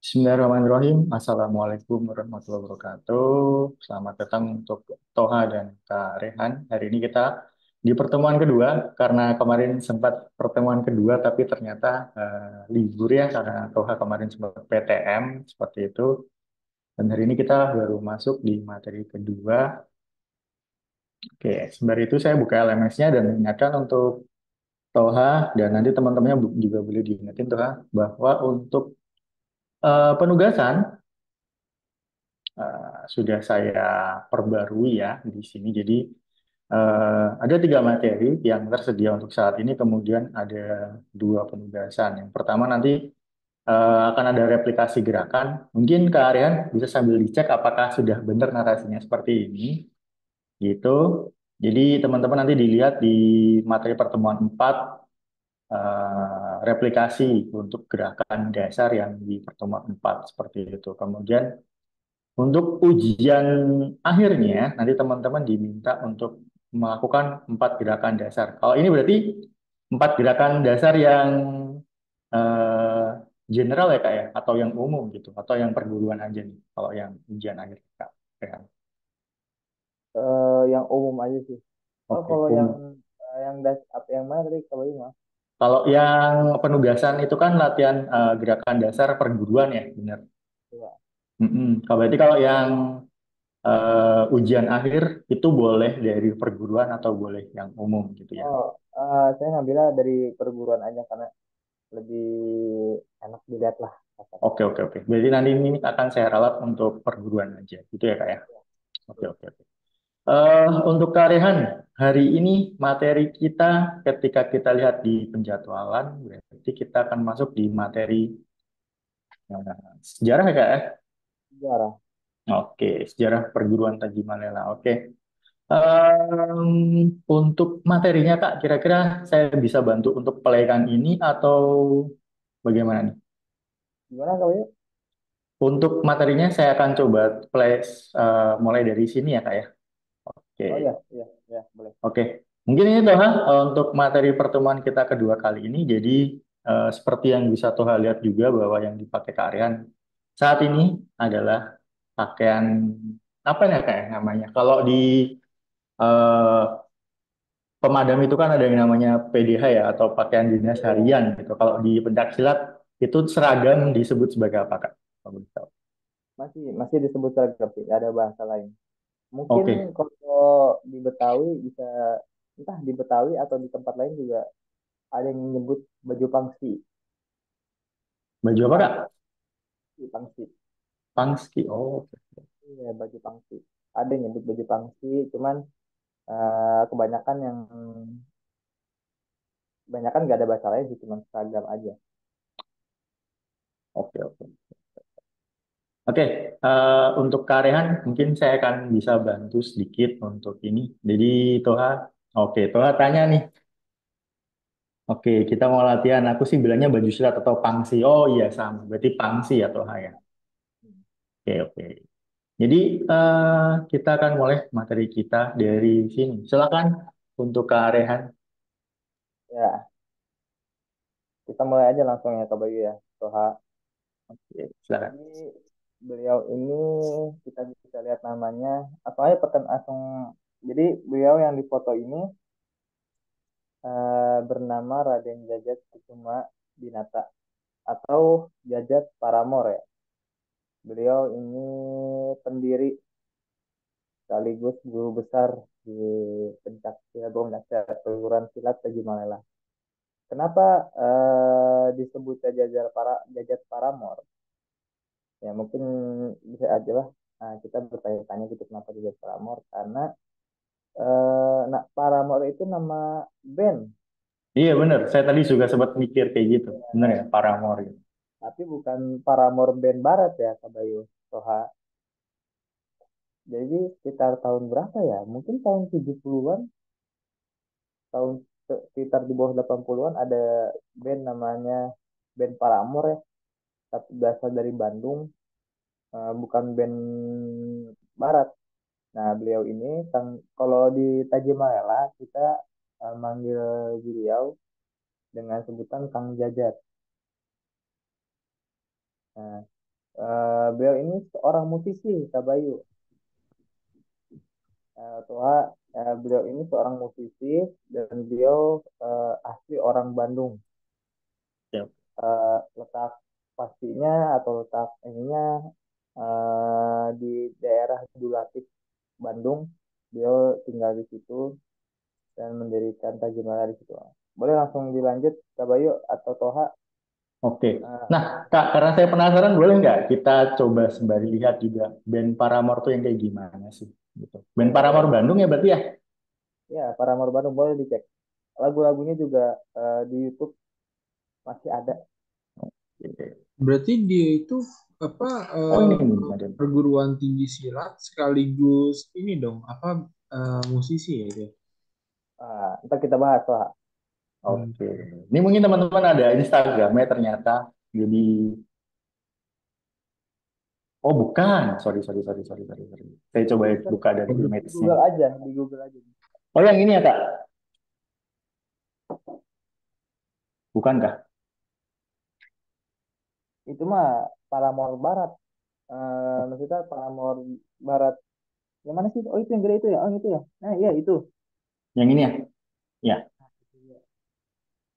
Bismillahirrahmanirrahim. Assalamualaikum warahmatullahi wabarakatuh. Selamat datang untuk Toha dan Kak Rehan. Hari ini kita di pertemuan kedua, karena kemarin sempat pertemuan kedua, tapi ternyata libur ya, karena Toha kemarin sempat PTM, seperti itu. Dan hari ini kita baru masuk di materi kedua. Oke, sembari itu saya buka LMS-nya dan mengingatkan untuk Toha, dan nanti teman-temannya juga boleh diingetin Toha, bahwa untuk penugasan sudah saya perbarui ya di sini. Jadi ada tiga materi yang tersedia untuk saat ini, kemudian ada dua penugasan. Yang pertama nanti akan ada replikasi gerakan. Mungkin Kak Aryan bisa sambil dicek apakah sudah benar narasinya seperti ini, gitu. Jadi teman-teman nanti dilihat di materi pertemuan 4 replikasi untuk gerakan dasar yang di pertemuan 4 seperti itu. Kemudian untuk ujian akhirnya, nanti teman-teman diminta untuk melakukan 4 gerakan dasar. Kalau ini berarti 4 gerakan dasar yang eh, general ya Kak ya, atau yang umum gitu, atau yang perguruan aja nih, kalau yang ujian akhir Kak. Ya. Yang umum aja sih. Oh, Oke, kalau yang umum. apa yang mana tadi kalau ini mah? Kalau yang penugasan itu kan latihan gerakan dasar perguruan ya, benar. Iya. Kalau berarti kalau yang ujian akhir itu boleh dari perguruan atau boleh yang umum gitu ya. Oh, saya ngambilnya dari perguruan aja karena lebih enak dilihat lah kasarnya. Oke, oke, oke. Berarti nanti ini akan saya ralat untuk perguruan aja, gitu ya, Kak ya? Oke, Iya. oke, oke. Untuk Kak Rehan, hari ini materi kita ketika kita lihat di penjadwalan, berarti kita akan masuk di materi sejarah ya, Kak ya? Sejarah. Oke, sejarah perguruan Taji Malela. Oke. Untuk materinya, Kak, kira-kira saya bisa bantu untuk pelaikan ini atau bagaimana nih? Gimana kalau ya? Untuk materinya saya akan coba play mulai dari sini ya Kak ya. Oke, Oh iya, iya, iya, boleh. oke. Mungkin ini Toha untuk materi pertemuan kita kedua kali ini. Jadi seperti yang bisa Toha lihat juga bahwa yang dipakai Kak Aryan saat ini adalah pakaian apa ya Kak ya namanya? Kalau di eh, pemadam itu kan ada yang namanya PDH ya atau pakaian dinas Iya. harian gitu. Kalau di pencak silat itu seragam disebut sebagai apa Kak? Kalau boleh tahu. Masih disebut seragam sih, ada bahasa lain. Mungkin Oke, kalau di Betawi bisa entah di Betawi atau di tempat lain juga ada yang menyebut baju pangsi. baju apa Kak? Pangsi, pangsi. Pangski. Oh, oke. Iya, baju pangsi. Ada yang nyebut baju pangsi, cuman kebanyakan kebanyakan nggak ada bahasa lain sih, cuma seragam aja. Oke, oke. Oke, untuk Karehan mungkin saya akan bisa bantu sedikit untuk ini. Jadi Toha, oke, Toha tanya nih. Oke, kita mau latihan. Aku sih bilangnya baju silat atau pangsi. Oh iya sama, berarti pangsi ya Toha ya. Oke, oke. Jadi kita akan mulai materi kita dari sini. Silakan untuk Karehan. Ya, kita mulai aja langsung ya Kak Bayu ya. Toha. Oke, silakan. Jadi beliau ini kita bisa lihat namanya. Atau aja langsung. Jadi beliau yang di foto ini bernama Raden Jajat Kusuma Dinata atau Jajat Paramor ya. Beliau ini pendiri sekaligus guru besar di pencak silat perguruan silat Taji Malela. Kenapa disebut Jajat Paramor? Ya mungkin bisa aja lah. Nah, kita bertanya-tanya gitu kenapa Jajat Paramor? Karena nah, Paramor itu nama band, Iya benar, saya tadi juga sempat mikir kayak gitu. Benar ya, Paramore gitu. tapi bukan Paramor band Barat ya, Kabayu Soha. Jadi sekitar tahun berapa ya? Mungkin tahun 70-an, tahun sekitar di bawah 80-an ada band namanya band Paramor ya, tapi berasal dari Bandung, bukan band Barat. Nah, beliau ini kalau di Tajimalela kita manggil beliau dengan sebutan Kang Jajat. Nah, Beliau ini seorang musisi, Kak Bayu. Toha, beliau ini seorang musisi dan beliau asli orang Bandung. Ya. Letak pastinya atau letak ininya di daerah Dulatik, Bandung. Beliau tinggal di situ dan mendirikan Tajimala di situ. Boleh langsung dilanjut, Kak Bayu atau Toha? Oke. Eh, Nah, Kak, karena saya penasaran, boleh nggak kita coba sembari lihat juga band Paramore tuh yang kayak gimana sih? Gitu. Band boleh, Paramore boleh. Bandung ya berarti ya? Ya, para Bandung boleh dicek. Lagu-lagunya juga di YouTube masih ada. Oke. Berarti dia itu apa Oh ini nih, ada. perguruan tinggi silat sekaligus ini dong apa musisi ya dia. Ntar kita bahas, Toha. Hmm. Oke. Ini mungkin teman-teman ada Instagramnya ternyata. Jadi, oh bukan. Sorry, sorry, sorry, sorry, sorry, sorry. Saya coba Ntar buka dari di image-nya. Google aja, di Google aja. Oh yang ini ya Kak? Bukankah? Itu mah Paramore Barat. Maksudnya Paramore Barat. Yang mana sih? Oh itu yang gede itu ya? Oh itu ya? Nah iya itu. Yang ini ya? Ya.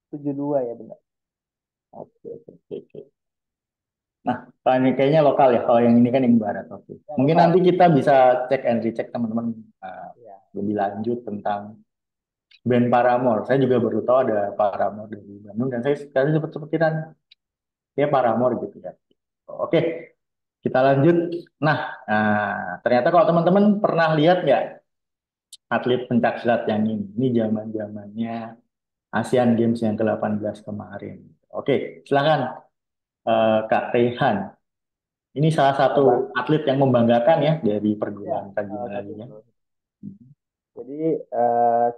72 ya benar. Oke, oke, oke. Oke. Nah, Pak, ini kayaknya lokal ya. Kalau yang ini kan yang barat. Oke. Yang Mungkin lokal. nanti kita bisa cek and recheck teman-teman uh, Ya. lebih lanjut tentang band Paramore. Saya juga baru tahu ada Paramore dari Bandung dan saya sekali sempat kepikiran ya Paramore gitu ya. Oke, kita lanjut. Nah, ternyata kalau teman-teman pernah lihat nggak atlet pencak silat yang ini? Ini zaman-zamannya Asian Games yang ke-18 kemarin. Oke, silakan Kak Rehan. Ini salah satu Bang. atlet yang membanggakan ya dari Ya, perguruan Tanjung salah satu. Malaya. Jadi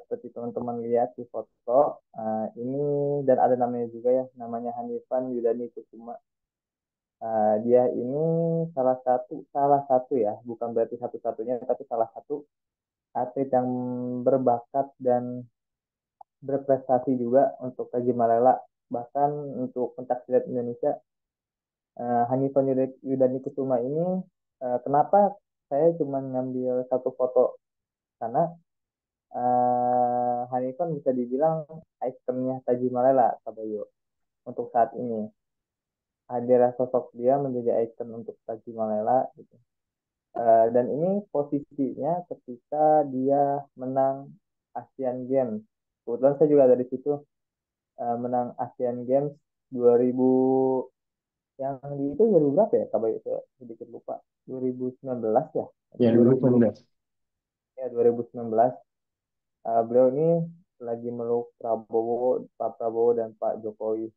seperti teman-teman lihat di foto ini dan ada namanya juga ya, namanya Hanifan Yudani Kusuma. Dia ini salah satu ya, bukan berarti satu-satunya, tapi salah satu atlet yang berbakat dan berprestasi juga untuk Taji Malela. Bahkan untuk pencaksilat Indonesia, Hanifan Yudani Kusuma ini, kenapa saya cuma ngambil satu foto? Karena Hanifan bisa dibilang ikonnya Taji Malela, Kabayo, untuk saat ini. Hadirlah sosok dia menjadi ikon untuk Taji Malela gitu. Dan ini posisinya ketika dia menang Asian Games. Kebetulan saya juga dari situ, menang Asian Games 2000, yang di itu 2000 berapa ya? Kabar itu sedikit lupa. 2019 ya? Atau Ya, dulu 2000, 19. ya 2019. Beliau ini lagi meluk Prabowo, Pak Prabowo dan Pak Jokowi.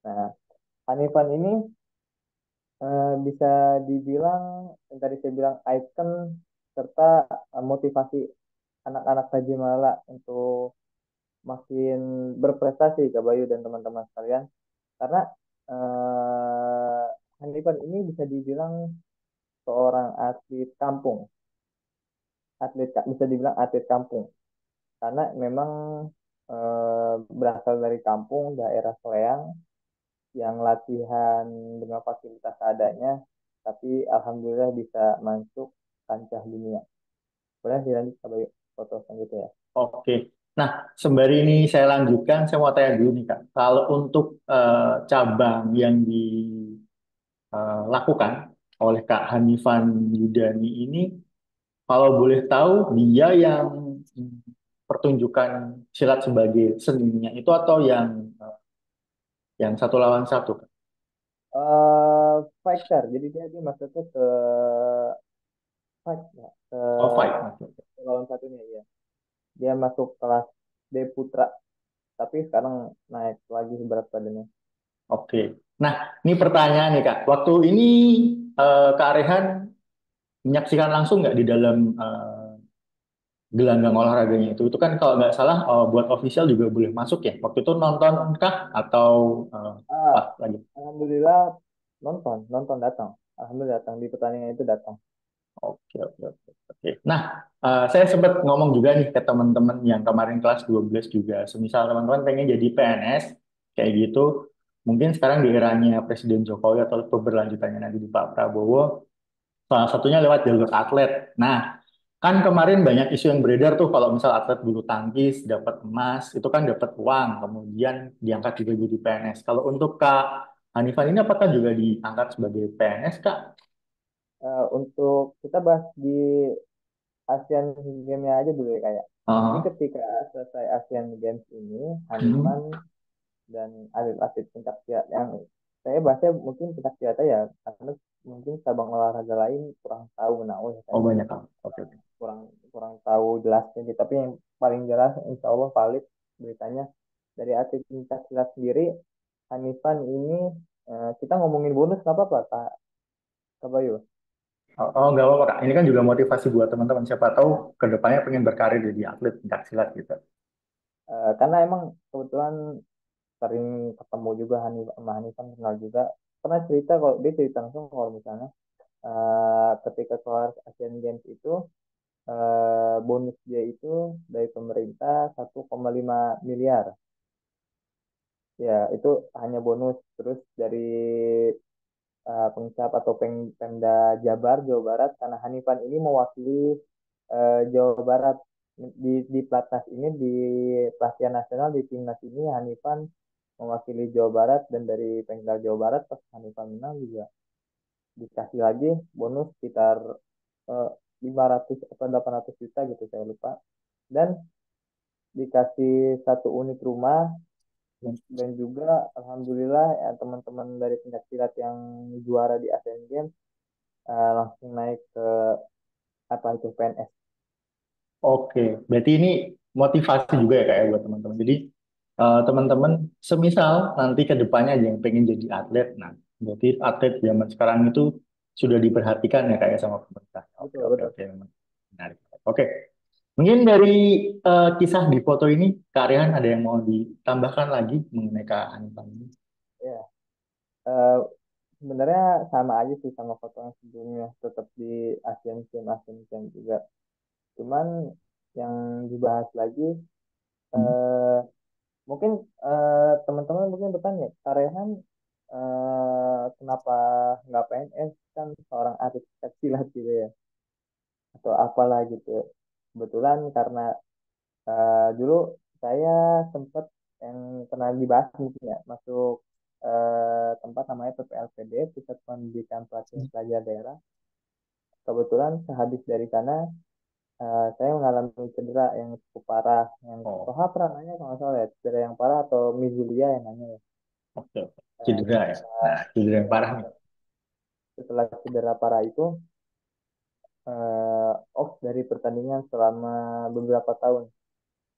Nah, Hanifan ini bisa dibilang yang tadi saya bilang ikon serta motivasi anak-anak Tajimala untuk makin berprestasi, Kak Bayu dan teman-teman sekalian. Karena eh, Hanifan ini bisa dibilang seorang atlet kampung, bisa dibilang atlet kampung. Karena memang berasal dari kampung daerah Soreang yang latihan dengan fasilitas seadanya, tapi alhamdulillah bisa masuk kancah dunia. Boleh dilanjut Kak Bayu foto selanjutnya ya. Oke. Nah, sembari ini saya lanjutkan, saya mau tanya dulu nih Kak. Kalau untuk cabang yang dilakukan oleh Kak Hanifan Yudani ini, kalau boleh tahu dia yang pertunjukan silat sebagai seninya itu atau yang satu lawan satu, Kak? Fighter, jadi dia masuknya ke fight ya, ke Oh, fight. Oke. lawan satunya ya. Dia masuk kelas D Putra, tapi sekarang naik lagi berat badannya. Oke. Nah, ini pertanyaan nih Kak. Waktu ini Kak Rehan menyaksikan langsung nggak di dalam gelanggang olahraganya itu? Itu kan kalau nggak salah buat official juga boleh masuk ya. Waktu itu nonton kah atau Ah, pas lagi? Alhamdulillah nonton, nonton datang. Alhamdulillah datang di pertandingan itu datang. Oke, oke, oke. Oke. Nah, saya sempat ngomong juga nih ke teman-teman yang kemarin kelas 12 juga. Semisal teman-teman pengen jadi PNS kayak gitu, mungkin sekarang di eranya Presiden Jokowi atau keberlanjutannya nanti di Pak Prabowo, salah satunya lewat jalur atlet. Nah, kan kemarin banyak isu yang beredar tuh kalau misal atlet bulu tangkis dapat emas, itu kan dapat uang, kemudian diangkat juga jadi PNS. Kalau untuk Kak Hanifan ini apakah juga diangkat sebagai PNS, Kak? Untuk kita bahas di ASEAN Games-nya aja dulu ya kayak. Jadi Ah, ketika selesai ASEAN Games ini, hmm. Hanifan dan atlet-atlet pencak silat yang saya bahasnya mungkin pencak silat ya karena mungkin cabang olahraga lain kurang tahu menahu ya Oh kayak banyak, Kak. Oke, oke. kurang kurang tahu jelasnya gitu. Tapi yang paling jelas insya Allah valid beritanya dari atlet pencak silat sendiri Hanifan ini kita ngomongin bonus nggak apa-apa Kak Bayu. Oh, oh, nggak apa-apa, Kak. Ini kan juga motivasi buat teman-teman. Siapa tahu ke depannya pengen berkarir jadi atlet pencak silat gitu. Karena emang kebetulan sering ketemu juga sama Hanifan kenal juga pernah cerita kalau dia cerita langsung kalau misalnya ketika keluar Asian Games itu bonus dia itu dari pemerintah 1,5 miliar ya itu hanya bonus terus dari pengcap atau Pemda Jabar Jawa Barat karena Hanifan ini mewakili Jawa Barat di Platnas ini di pelatihan nasional di timnas ini Hanifan mewakili Jawa Barat dan dari Pemda Jawa Barat pas Hanifan menang juga dikasih lagi bonus sekitar eh, 500 atau 800 juta gitu saya lupa dan dikasih satu unit rumah dan juga alhamdulillah ya, teman-teman dari pencaksilat yang juara di Asian Games langsung naik ke apa itu PNS. Oke, berarti ini motivasi juga ya, Kak, ya, buat teman-teman. Jadi teman-teman, semisal nanti ke depannya ada yang pengen jadi atlet, nah berarti atlet zaman sekarang itu sudah diperhatikan ya, kayak sama pemerintah. Oke, Betul oke, betul. oke, menarik. Oke, mungkin dari kisah di foto ini, Kak Rehan ada yang mau ditambahkan lagi mengenai Kak Anipang ini? Ya, eh, sebenarnya sama aja sih sama foto yang sebelumnya tetap di Asian Games juga. Cuman yang dibahas lagi Hmm. eh, mungkin teman-teman mungkin bertanya, Karehan kenapa nggak PNS kan seorang atlet silat gitu ya atau apalah gitu. Kebetulan karena dulu saya sempat yang pernah dibahas mungkin ya masuk tempat namanya PPLPD Pusat Pendidikan Pelatihan Pelajar Daerah. Kebetulan sehabis dari sana saya mengalami cedera yang cukup parah yang Oh, Toha pernah nanya kalau nggak salah ya cedera yang parah atau Mizulia yang nanya ya. oke, oke. Eh, Cedera ya. Nah, cedera yang parah nih. setelah cedera parah itu off dari pertandingan selama beberapa tahun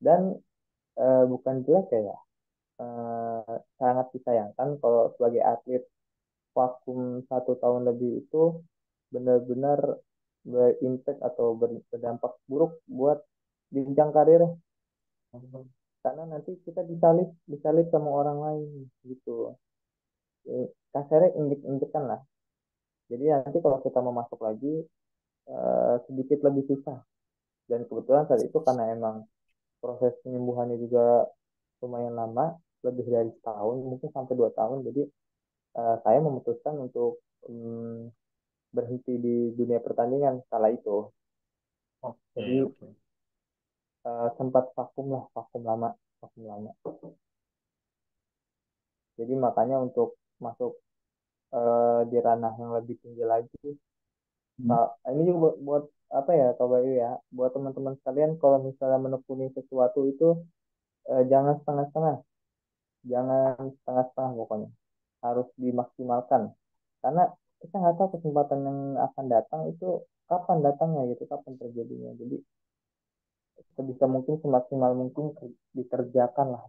dan bukan jelek ya sangat disayangkan kalau sebagai atlet vakum 1 tahun lebih itu benar-benar berimpact atau berdampak buruk buat jenjang karir karena nanti kita disalib disalib sama orang lain gitu. Kasarnya injek-injekan lah. Jadi nanti kalau kita mau masuk lagi sedikit lebih susah. Dan kebetulan saat itu karena emang proses penyembuhannya juga lumayan lama, lebih dari setahun, mungkin sampai 2 tahun. Jadi saya memutuskan untuk berhenti di dunia pertandingan kala itu. Oke, Jadi oke. sempat vakum lah, vakum lama, vakum lama. Jadi makanya untuk masuk di ranah yang lebih tinggi lagi, Hmm. ini juga buat apa ya, Kak Bayu ya, buat teman-teman sekalian kalau misalnya menekuni sesuatu itu jangan setengah-setengah, jangan setengah-setengah pokoknya, harus dimaksimalkan. Karena kita nggak tahu kesempatan yang akan datang itu kapan datangnya gitu, kapan terjadinya. Jadi sebisa mungkin semaksimal mungkin dikerjakan lah,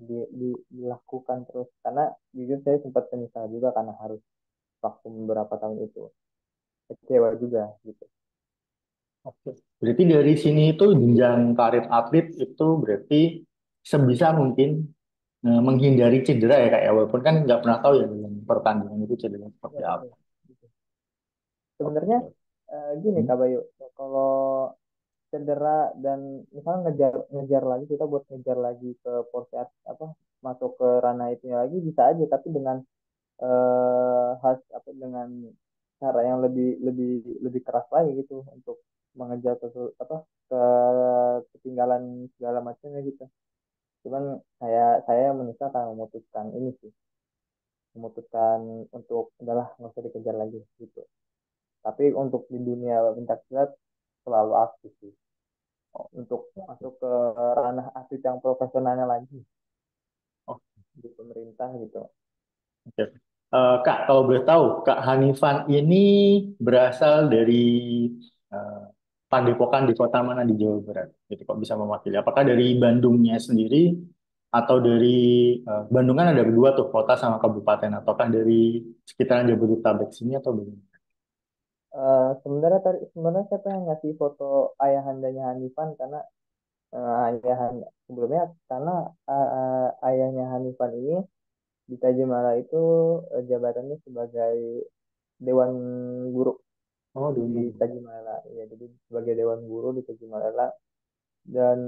dilakukan terus. Karena jujur saya sempat menyesal juga karena harus vaksin beberapa tahun itu. Kecewa juga gitu. Oke. Berarti dari sini itu jenjang karir atlet itu berarti sebisa mungkin menghindari cedera ya, Kak, ya, walaupun kan nggak pernah tahu ya dalam pertandingan itu cedera seperti Ya, apa. betul. Gitu. Sebenarnya Oke. gini Hmm. Kak Bayu, kalau cedera dan misalnya ngejar ngejar lagi kita buat ngejar lagi ke porsi apa masuk ke ranah itu lagi bisa aja tapi dengan apa dengan cara yang lebih lebih lebih keras lagi gitu untuk mengejar apa ke ketinggalan segala macamnya gitu. Cuman saya menyesal karena memutuskan ini sih, memutuskan untuk udahlah nggak usah dikejar lagi gitu. Tapi untuk di dunia pencak silat selalu aktif sih untuk masuk ke ranah atlet yang profesionalnya lagi Oh, di pemerintah gitu. oke. Kak, kalau boleh tahu, Kak Hanifan ini berasal dari eh, Padepokan di kota mana di Jawa Barat? Gitu kok bisa mewakili? Apakah dari Bandungnya sendiri atau dari Bandung kan ada dua tuh kota sama kabupaten, ataukah dari sekitaran Jabodetabek sini atau bagaimana? Sebenarnya saya pengen ngasih foto ayahandanya Hanifan karena sebelumnya karena ayahnya Hanifan ini di Tajimala itu jabatannya sebagai Dewan Guru Oh, di dulu. Tajimala ya, jadi sebagai Dewan Guru di Tajimala dan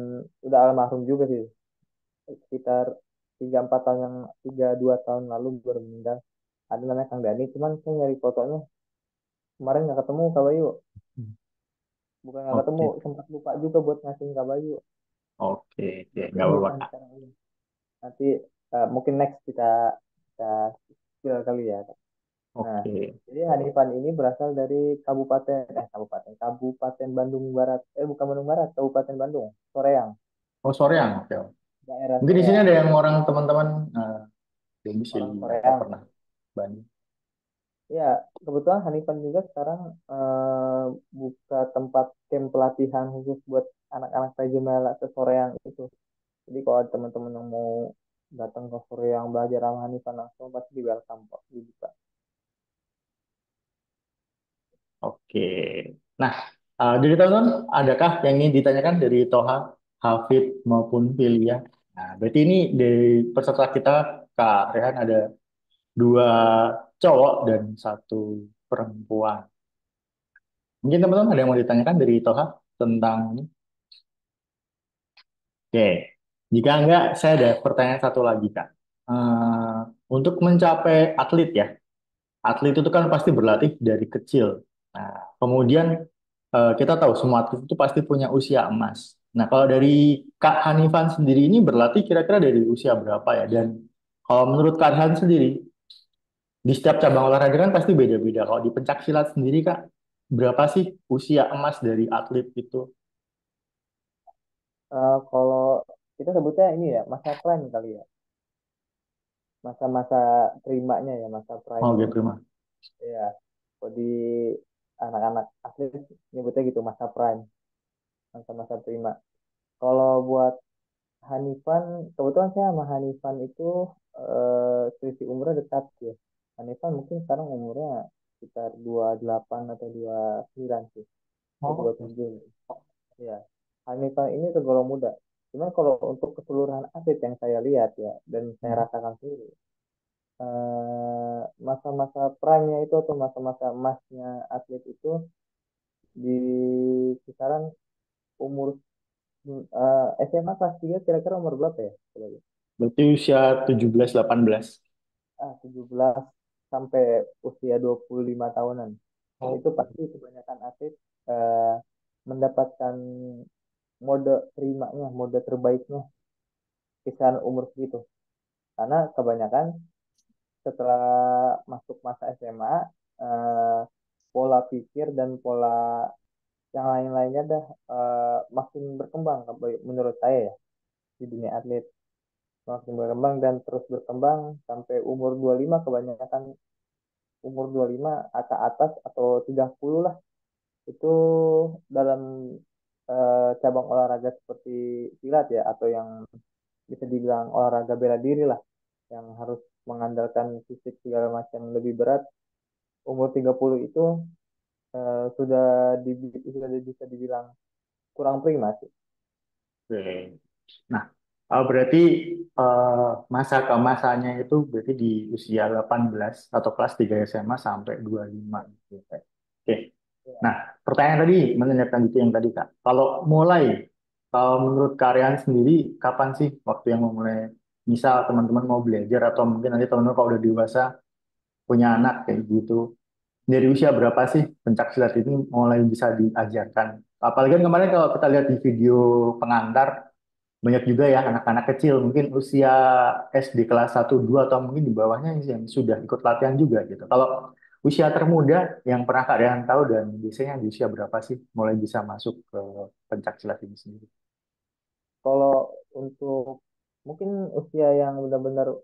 udah almarhum juga sih, sekitar 3 2 tahun lalu baru meninggal. Ada namanya Kang Dani, cuman saya nyari fotonya kemarin nggak ketemu Kak Bayu. Bukan nggak ketemu, Oke, sempat lupa juga buat ngasihin Kak Bayu. oke, oke, Berarti nggak apa-apa Hanifan Kak. sekarang ini. Nanti mungkin next kita kita spill kali ya. Nah, Oke. jadi Hanifan ini berasal dari Kabupaten Bandung Barat. Bukan Bandung Barat, Kabupaten Bandung, Soreang, Oh, Soreang, oke. daerah Mungkin di sini Soreang. ada yang orang teman-teman Orang domisili atau Soreang. pernah Bandung. Ya, kebetulan Hanifan juga sekarang buka tempat camp pelatihan khusus buat anak-anak Tajamala ke Soreang itu. Jadi kalau ada teman-teman yang mau datang ke Soreang belajar sama Hanifan langsung pasti di welcome kok, dibuka. Oke. Nah, dari teman-teman, adakah yang ingin ditanyakan dari Toha, Hafid maupun Filia? Nah, berarti ini dari peserta kita, Kak Rehan, ada dua cowok dan satu perempuan. Mungkin teman-teman ada yang mau ditanyakan dari Toha tentang ini? Oke. Jika enggak, saya ada pertanyaan satu lagi, Kak. Untuk mencapai atlet ya, atlet itu kan pasti berlatih dari kecil. Nah, kemudian kita tahu semua atlet itu pasti punya usia emas. Nah, kalau dari Kak Hanifan sendiri ini berlatih kira-kira dari usia berapa ya? Dan kalau menurut Kak Hanifan sendiri, di setiap cabang olahraga kan pasti beda-beda. Kalau di pencak silat sendiri, Kak, berapa sih usia emas dari atlet itu? Kalau kita sebutnya ini ya masa prime kali ya, masa-masa primanya ya, masa Oh, prime-nya. gitu, prima. Ya, kalau di anak-anak atlet nyebutnya gitu masa prime, masa-masa prima. Kalau buat Hanifan, kebetulan saya sama Hanifan itu selisih umurnya dekat ya. Hanifan mungkin sekarang umurnya sekitar 28 atau 29 sih, atau Oh, 27. Ya, Hanifan ini tergolong muda. Cuman kalau untuk keseluruhan atlet yang saya lihat ya, dan saya oke. rasakan sendiri, masa-masa prime-nya itu atau masa-masa emasnya atlet itu di kisaran umur SMA kelas 3 kira-kira umur berapa ya? Coba lihat. Berarti usia 17, 18. 17 sampai usia 25 tahunan. Oh, Itu pasti kebanyakan atlet eh, mendapatkan mode primanya, mode terbaiknya kisaran umur segitu. Karena kebanyakan setelah masuk masa SMA, pola pikir dan pola yang lain-lainnya dah makin berkembang menurut saya ya di dunia atlet, makin berkembang dan terus berkembang sampai umur 25, kebanyakan umur 25 ke atas atau 30 lah itu dalam cabang olahraga seperti silat ya, atau yang bisa dibilang olahraga bela diri lah, yang harus mengandalkan fisik segala macam lebih berat. Umur 30 itu sudah sudah bisa dibilang kurang prima sih. oke. Nah, berarti masa keemasannya itu berarti di usia 18 atau kelas 3 SMA sampai 25 gitu. Oke. Ya. Nah, pertanyaan tadi menanyakan itu yang tadi Kak. Kalau menurut kalian sendiri, kapan sih waktu yang mau mulai, misal teman-teman mau belajar atau mungkin nanti teman-teman kalau udah dewasa, punya anak kayak gitu. Dari usia berapa sih pencak silat ini mulai bisa diajarkan? Apalagi kan kemarin kalau kita lihat di video pengantar, banyak juga ya anak-anak kecil, mungkin usia SD kelas 1, 2 atau mungkin di bawahnya yang sudah ikut latihan juga gitu. Kalau usia termuda yang pernah kalian tahu dan biasanya di usia berapa sih mulai bisa masuk ke pencak silat ini sendiri? Kalau untuk mungkin usia yang benar-benar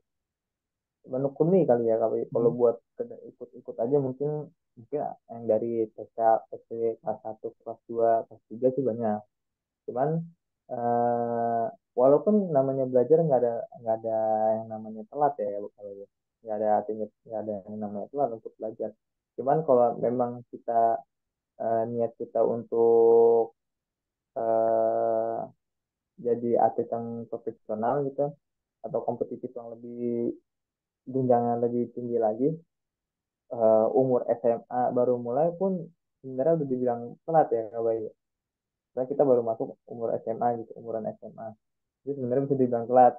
menekuni kali ya, kalau Hmm. buat ikut-ikut aja mungkin mungkin yang dari TK, SD, kelas 1, kelas 2, kelas 3 sih banyak. Cuman eh, walaupun namanya belajar nggak ada yang namanya telat ya kalau ya. Nggak ada artinya, nggak ada yang namanya telat untuk belajar. Cuman kalau memang kita niat kita untuk eh, jadi atlet yang profesional gitu atau kompetitif yang lebih jenjangnya lebih tinggi lagi, umur SMA baru mulai pun sebenarnya udah dibilang telat ya Kak Bayu. Karena kita baru masuk umur SMA gitu, umuran SMA. Jadi sebenarnya bisa dibilang telat.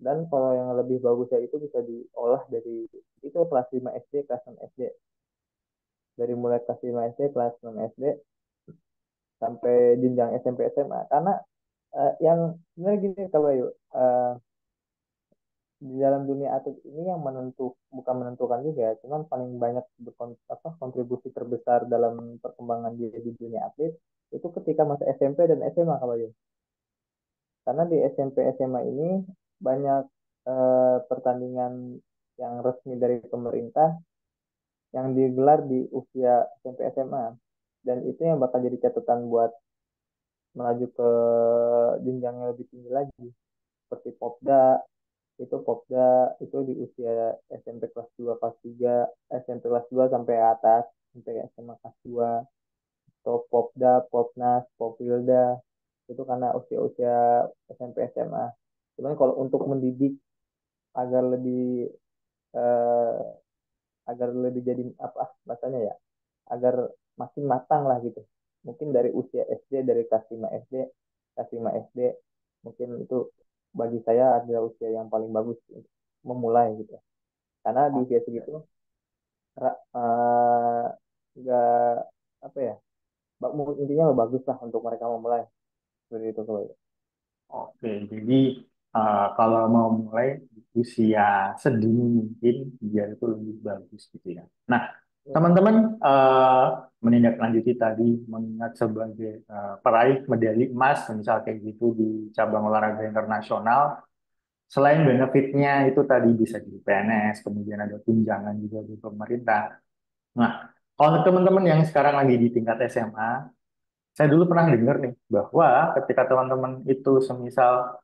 Dan kalau yang lebih bagusnya itu bisa diolah dari itu kelas 5 SD, kelas 6 SD. Dari mulai kelas 5 SD, kelas 6 SD sampai jenjang SMP SMA. Karena yang sebenarnya gini Kak Bayu, di dalam dunia atlet ini yang bukan menentukan juga, cuman paling banyak kontribusi terbesar dalam perkembangan dia di dunia atlet itu ketika masa SMP dan SMA Kak Bayu. Karena di SMP SMA ini banyak pertandingan yang resmi dari pemerintah yang digelar di usia SMP SMA, dan itu yang bakal jadi catatan buat melaju ke jenjang yang lebih tinggi lagi seperti Popda itu di usia SMP kelas 2 kelas 3, SMP kelas 2 sampai atas sampai SMA kelas 2, atau Popda, Popnas, Popilda itu karena usia-usia SMP SMA. Cuman kalau untuk mendidik agar lebih eh, agar lebih jadi apa bahasanya ya, agar makin matang lah gitu. Mungkin dari usia SD, dari kelas 5 SD mungkin itu bagi saya adalah usia yang paling bagus untuk memulai gitu. Karena di usia segitu eh, nggak apa ya, intinya bagus lah untuk mereka memulai seperti itu kalau Oke, jadi kalau mau mulai di usia sedini mungkin biar itu lebih bagus gitu ya. Nah, ya. teman-teman menindaklanjuti tadi mengingat sebagai peraih medali emas misal kayak gitu di cabang olahraga internasional, selain benefitnya itu tadi bisa di PNS, kemudian ada tunjangan juga di pemerintah. Nah, kalau untuk teman-teman yang sekarang lagi di tingkat SMA, saya dulu pernah dengar nih bahwa ketika teman-teman itu semisal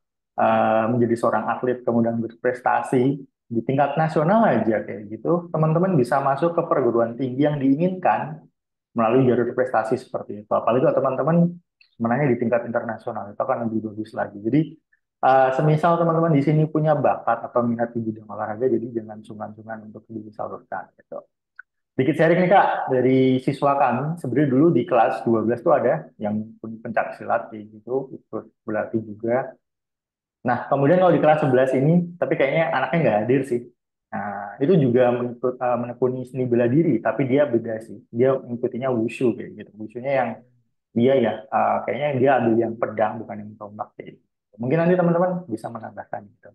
menjadi seorang atlet kemudian berprestasi di tingkat nasional aja kayak gitu, teman-teman bisa masuk ke perguruan tinggi yang diinginkan melalui jalur prestasi seperti itu. Apalagi kalau teman-teman menanya di tingkat internasional itu akan lebih bagus lagi. Jadi semisal teman-teman di sini punya bakat atau minat di bidang olahraga, jadi jangan sungkan-sungkan untuk disalurkan gitu. Sedikit sharing nih Kak, dari siswa kami, sebenarnya dulu di kelas 12 tuh ada yang pencak silat kayak gitu, ikut berlatih juga. Nah, kemudian kalau di kelas 11 ini, tapi kayaknya anaknya nggak hadir sih. Nah, itu juga menekuni seni bela diri, tapi dia beda sih. Dia mengikutinya wushu kayak gitu. Wushunya yang dia ya, kayaknya dia ambil yang pedang, bukan yang tombak kayak gitu. Mungkin nanti teman-teman bisa menambahkan gitu.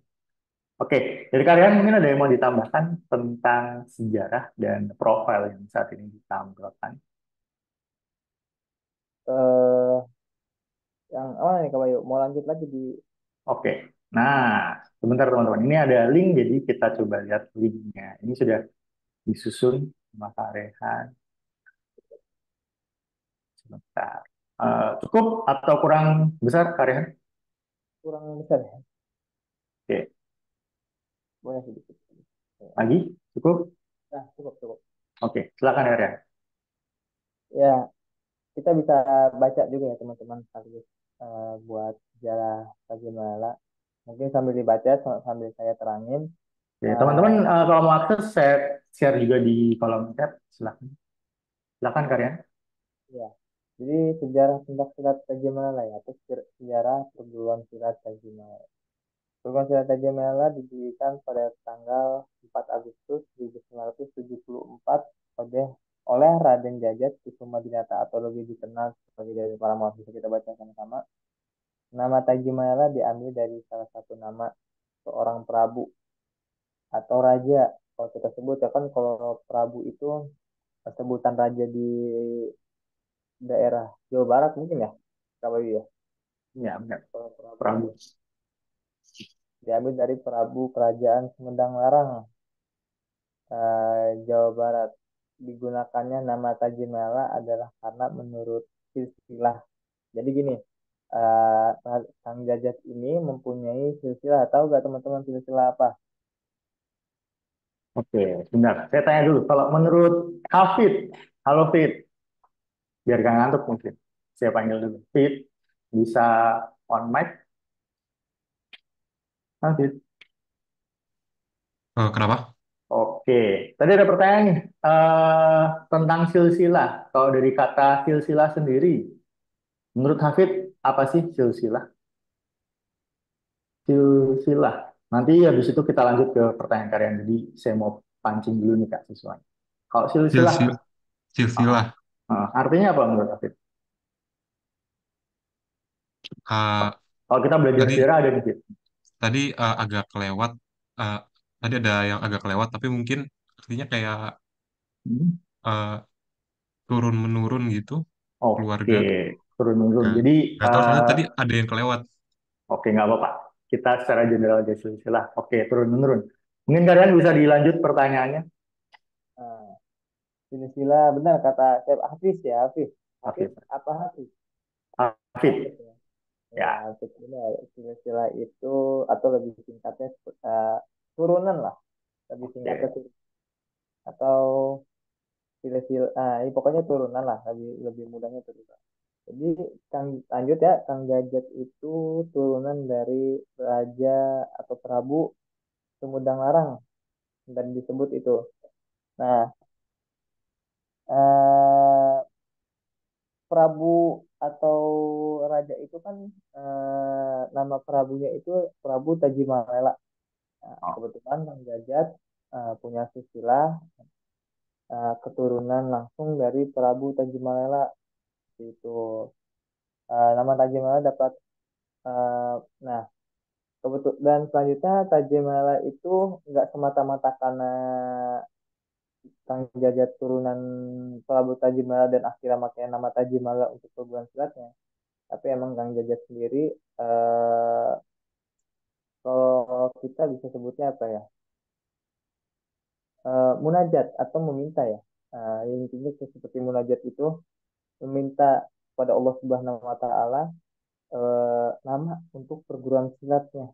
Oke, dari kalian mungkin ada yang mau ditambahkan tentang sejarah dan profil yang saat ini ditampilkan. eh yang mana nih Kak Bayu, mau lanjut lagi di Oke, nah sebentar teman-teman, ini ada link, jadi kita coba lihat linknya. Ini sudah disusun sama Kak Rehan. Sebentar. Cukup atau kurang besar Kak Rehan? kurang besar ya, Oke, boleh sedikit. lagi? Cukup? Nah, cukup cukup. Oke, silakan Kak Rehan. Ya, kita bisa baca juga ya teman-teman sekaligus buat sejarah Tajimala. Mungkin sambil dibaca sambil saya terangin. Oke, teman-teman eh kalau mau akses, saya share juga di kolom chat. Silakan. Silakan Kak Rehan. ya, jadi sejarah pencak silat Tajimala ya, atau sejarah perguruan silat Tajimala. Perguruan Silat Tajamala didirikan pada tanggal 4 Agustus 1974 oleh oleh Raden Jajat Kusuma Dinata atau lebih dikenal sebagai dari para mahasiswa kita baca sama-sama. Nama Tajamala diambil dari salah satu nama seorang Prabu atau raja. Kalau kita sebut ya kan kalau Prabu itu sebutan raja di daerah Jawa Barat mungkin ya. Kalau iya, Ya, benar. kalau Prabu itu Prabu. diambil dari Prabu Kerajaan Sumedang Larang, Jawa Barat. Digunakannya nama Tajimala adalah karena menurut silsilah. Jadi gini, eh, Kang Jajat ini mempunyai silsilah. Tahu gak teman-teman silsilah apa? Oke, sebentar. Saya tanya dulu. Kalau menurut Hafid, halo Fit, biar gak ngantuk mungkin. Saya panggil dulu. Fit, bisa on mic? Hafid. Kenapa? Oke, tadi ada pertanyaan nih tentang silsilah. Kalau dari kata silsilah sendiri, menurut Hafid apa sih silsilah? Silsilah. Nanti habis itu kita lanjut ke pertanyaan kalian. Jadi saya mau pancing dulu nih Kak siswanya. Kalau silsilah, Silsil ah, silsilah. artinya apa menurut Hafid? Eh, Kalau kita belajar tadi sejarah ada nih, Fit. tadi agak kelewat. eh, Tadi ada yang agak kelewat, tapi mungkin artinya kayak Hmm. eh, turun menurun gitu, Oke, keluarga. turun menurun. Nggak Jadi, nggak tahu soalnya tadi ada yang kelewat. oke nggak apa-apa. Kita secara general aja silsilah. Oke, turun menurun. Mungkin kalian bisa dilanjut pertanyaannya, Nah, silsilah benar kata Chef Hafiz ya, Hafiz. Hafiz Hafid. apa Hafiz? Hafiz Hafid. ya. Ya, Ya, Hafiz benar. Silsilah itu atau lebih singkatnya eh, turunan lah, lebih singkatnya oke. atau silsilah. Ini pokoknya turunan lah, lebih lebih mudahnya turunan. Jadi Kang lanjut ya, Kang Jajat itu turunan dari Raja atau Prabu Sumedang Larang dan disebut itu. Nah, eh, Prabu atau Raja itu kan nama Prabunya itu Prabu Tajimalela. Nah, Oh, kebetulan Kang Jajat punya silsilah keturunan langsung dari Prabu Tajimalela itu. Nama Tajimalela dapat eh, nah kebetulan dan selanjutnya Tajimalela itu nggak semata-mata karena Kang Jajat turunan Prabu Tajimala dan akhirnya makanya nama Tajimala untuk perguruan silatnya. Tapi emang Kang Jajat sendiri eh, kalau kita bisa sebutnya apa ya? Munajat atau meminta ya. Intinya seperti munajat itu meminta kepada Allah Subhanahu wa taala nama untuk perguruan silatnya.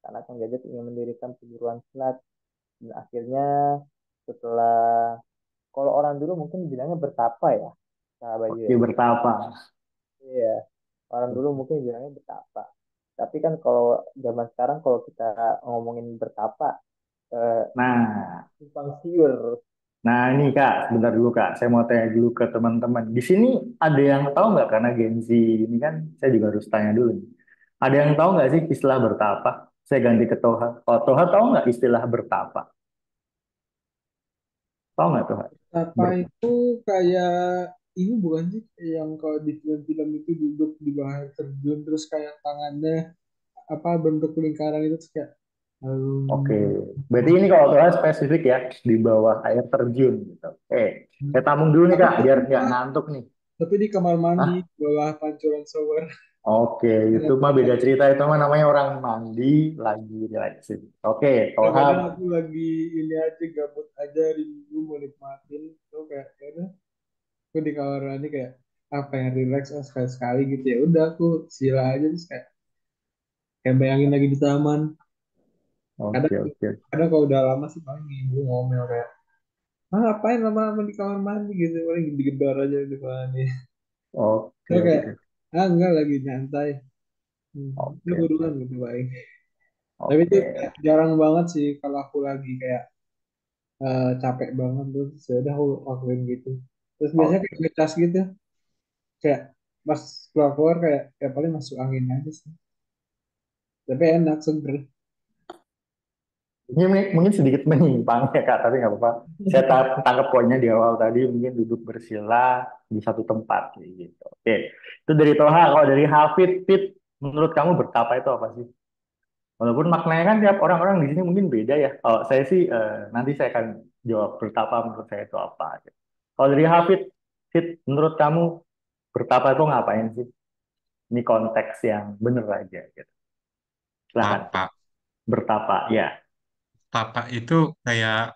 Karena Kang Jajat ingin mendirikan perguruan silat dan akhirnya setelah kalau orang dulu mungkin bilangnya bertapa ya, sahabat oke ya. bertapa. Iya, orang dulu mungkin bilangnya betapa. Tapi kan kalau zaman sekarang kalau kita ngomongin bertapa, eh, Nah, simpang siur. nah ini Kak, sebentar dulu Kak. Saya mau tanya dulu ke teman-teman. Di sini ada yang tahu nggak karena Gen Z ini kan saya juga harus tanya dulu nih. Ada yang tahu nggak sih istilah bertapa? Saya ganti ke Toha. Oh, Toha tahu nggak istilah bertapa? Tahu nggak Toha? Apa Ber itu kayak ini bukan sih yang kalau di film-film itu duduk di bawah air terjun terus kayak tangannya apa bentuk lingkaran itu terus kayak Oke, um, berarti ini kalau Toha spesifik ya di bawah air terjun gitu. Oke, saya tampung dulu nih tapi Kak, biar nggak ngantuk nih. tapi di kamar mandi Hah? bawah pancuran shower. Oke, itu mah beda cerita. Itu mah namanya orang mandi lagi relaxing. Oke, Toha. Kadang-kadang aku lagi ini aja gabut aja rindu mau nikmatin tuh kayak ya udah aku di kamar mandi kayak apa yang relax sekali sekali gitu ya udah aku sila aja terus kayak bayangin lagi di taman. Kadang Oke, oke. kadang kalau udah lama sih paling ibu ngomel kayak ah ngapain lama-lama di kamar mandi gitu paling digedor aja di kamar mandi. Oke, Terus kayak oke. ah enggak lagi nyantai. Ini Oke, buruan oke. gitu paling. Tapi itu Oke. kayak jarang banget sih kalau aku lagi kayak capek banget terus ya udah aku lakuin gitu. Terus biasanya kayak Oke. ngecas gitu kayak pas keluar-keluar kayak ya paling masuk angin aja sih. Tapi enak seger. Ini mungkin sedikit menyimpang ya Kak, tapi nggak apa-apa. Saya tangkap poinnya di awal tadi, mungkin duduk bersila di satu tempat kayak gitu. Oke, itu dari Toha. Kalau dari Hafid, Fit, menurut kamu bertapa itu apa sih? Walaupun maknanya kan tiap orang-orang di sini mungkin beda ya. Kalau saya sih nanti saya akan jawab bertapa menurut saya itu apa, gitu. Kalau dari Hafid, Fit, menurut kamu bertapa itu ngapain sih? Ini konteks yang bener aja gitu. Silahkan. Tapa. Bertapa, ya. Tapa itu kayak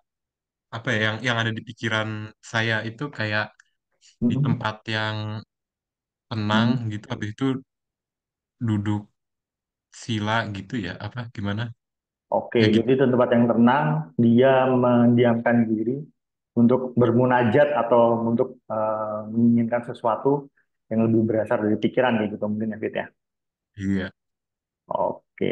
apa ya, yang ada di pikiran saya itu kayak di Mhm. tempat yang tenang Mhm. gitu, habis itu duduk sila gitu ya, apa gimana? Oke, Ya gitu. jadi itu tempat yang tenang, dia mendiamkan diri untuk bermunajat atau untuk menginginkan sesuatu yang lebih berasal dari pikiran gitu mungkin ya Fit ya. Iya. Oke,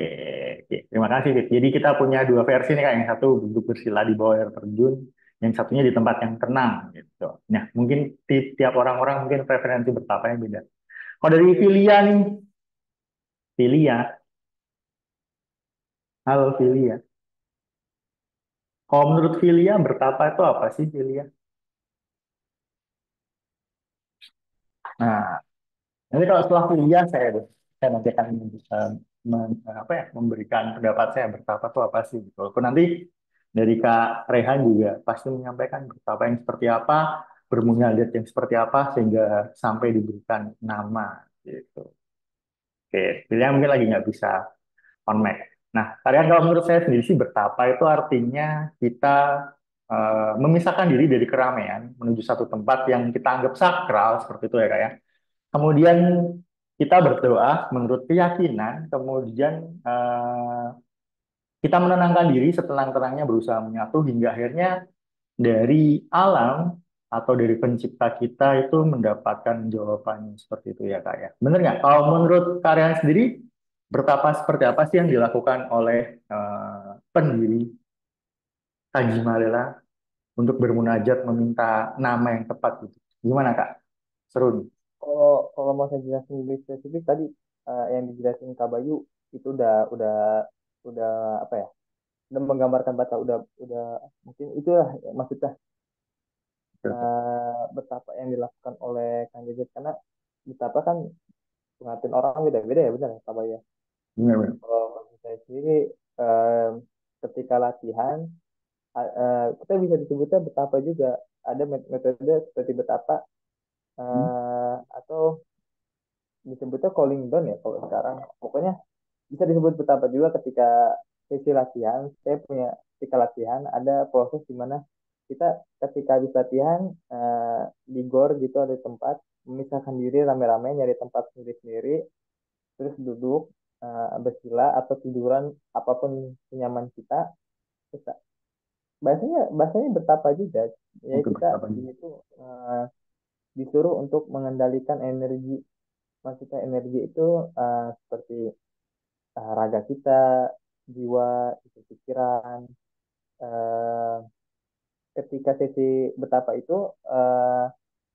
oke. Terima kasih Fit. Jadi kita punya dua versi nih Kak, yang satu duduk bersila di bawah air terjun, yang satunya di tempat yang tenang gitu. Nah, mungkin tiap orang-orang mungkin preferensi betapanya beda. Kalau dari Filia nih, Filia, halo Filia. Kalau menurut Filia bertapa itu apa sih Filia? Nah, nanti kalau setelah kuliah saya nanti akan apa ya, memberikan pendapat saya betapa itu apa sih gitu. Walaupun nanti dari Kak Rehan juga pasti menyampaikan betapa yang seperti apa, bermunajat yang seperti apa sehingga sampai diberikan nama gitu. Oke, pilihan mungkin lagi nggak bisa on mic. Nah, kalian kalau menurut saya sendiri sih betapa itu artinya kita memisahkan diri dari keramaian menuju satu tempat yang kita anggap sakral seperti itu ya Kak ya. Kemudian kita berdoa menurut keyakinan, kemudian kita menenangkan diri setenang-tenangnya berusaha menyatu hingga akhirnya dari alam atau dari pencipta kita itu mendapatkan jawabannya seperti itu ya Kak ya. Benar nggak? Kalau menurut kalian sendiri, bertapa seperti apa sih yang dilakukan oleh pendiri Taji Malela untuk bermunajat meminta nama yang tepat gitu? Gimana Kak? Seru nih. Kalau kalau mau saya jelasin lebih spesifik tadi yang dijelasin Kak Bayu itu udah apa ya? Udah menggambarkan baca udah mungkin itulah ya, maksudnya betapa yang dilakukan oleh Kang Jejet karena betapa kan pengertian orang beda-beda ya benar ya Kak Bayu ya. Benar-benar. Kalau bagi saya sendiri eh, ketika latihan kita bisa disebutnya betapa juga ada metode seperti betapa atau disebutnya calling down ya kalau sekarang pokoknya bisa disebut betapa juga ketika sesi latihan saya punya ketika latihan ada proses di mana kita ketika habis latihan di gor gitu ada tempat memisahkan diri rame-rame nyari tempat sendiri-sendiri terus duduk bersila atau tiduran apapun senyaman kita kita bahasanya bahasanya betapa juga ya Oke, kita bertapa. di situ disuruh untuk mengendalikan energi maksudnya energi itu seperti raga kita, jiwa, itu pikiran. Eh, ketika sesi betapa itu eh,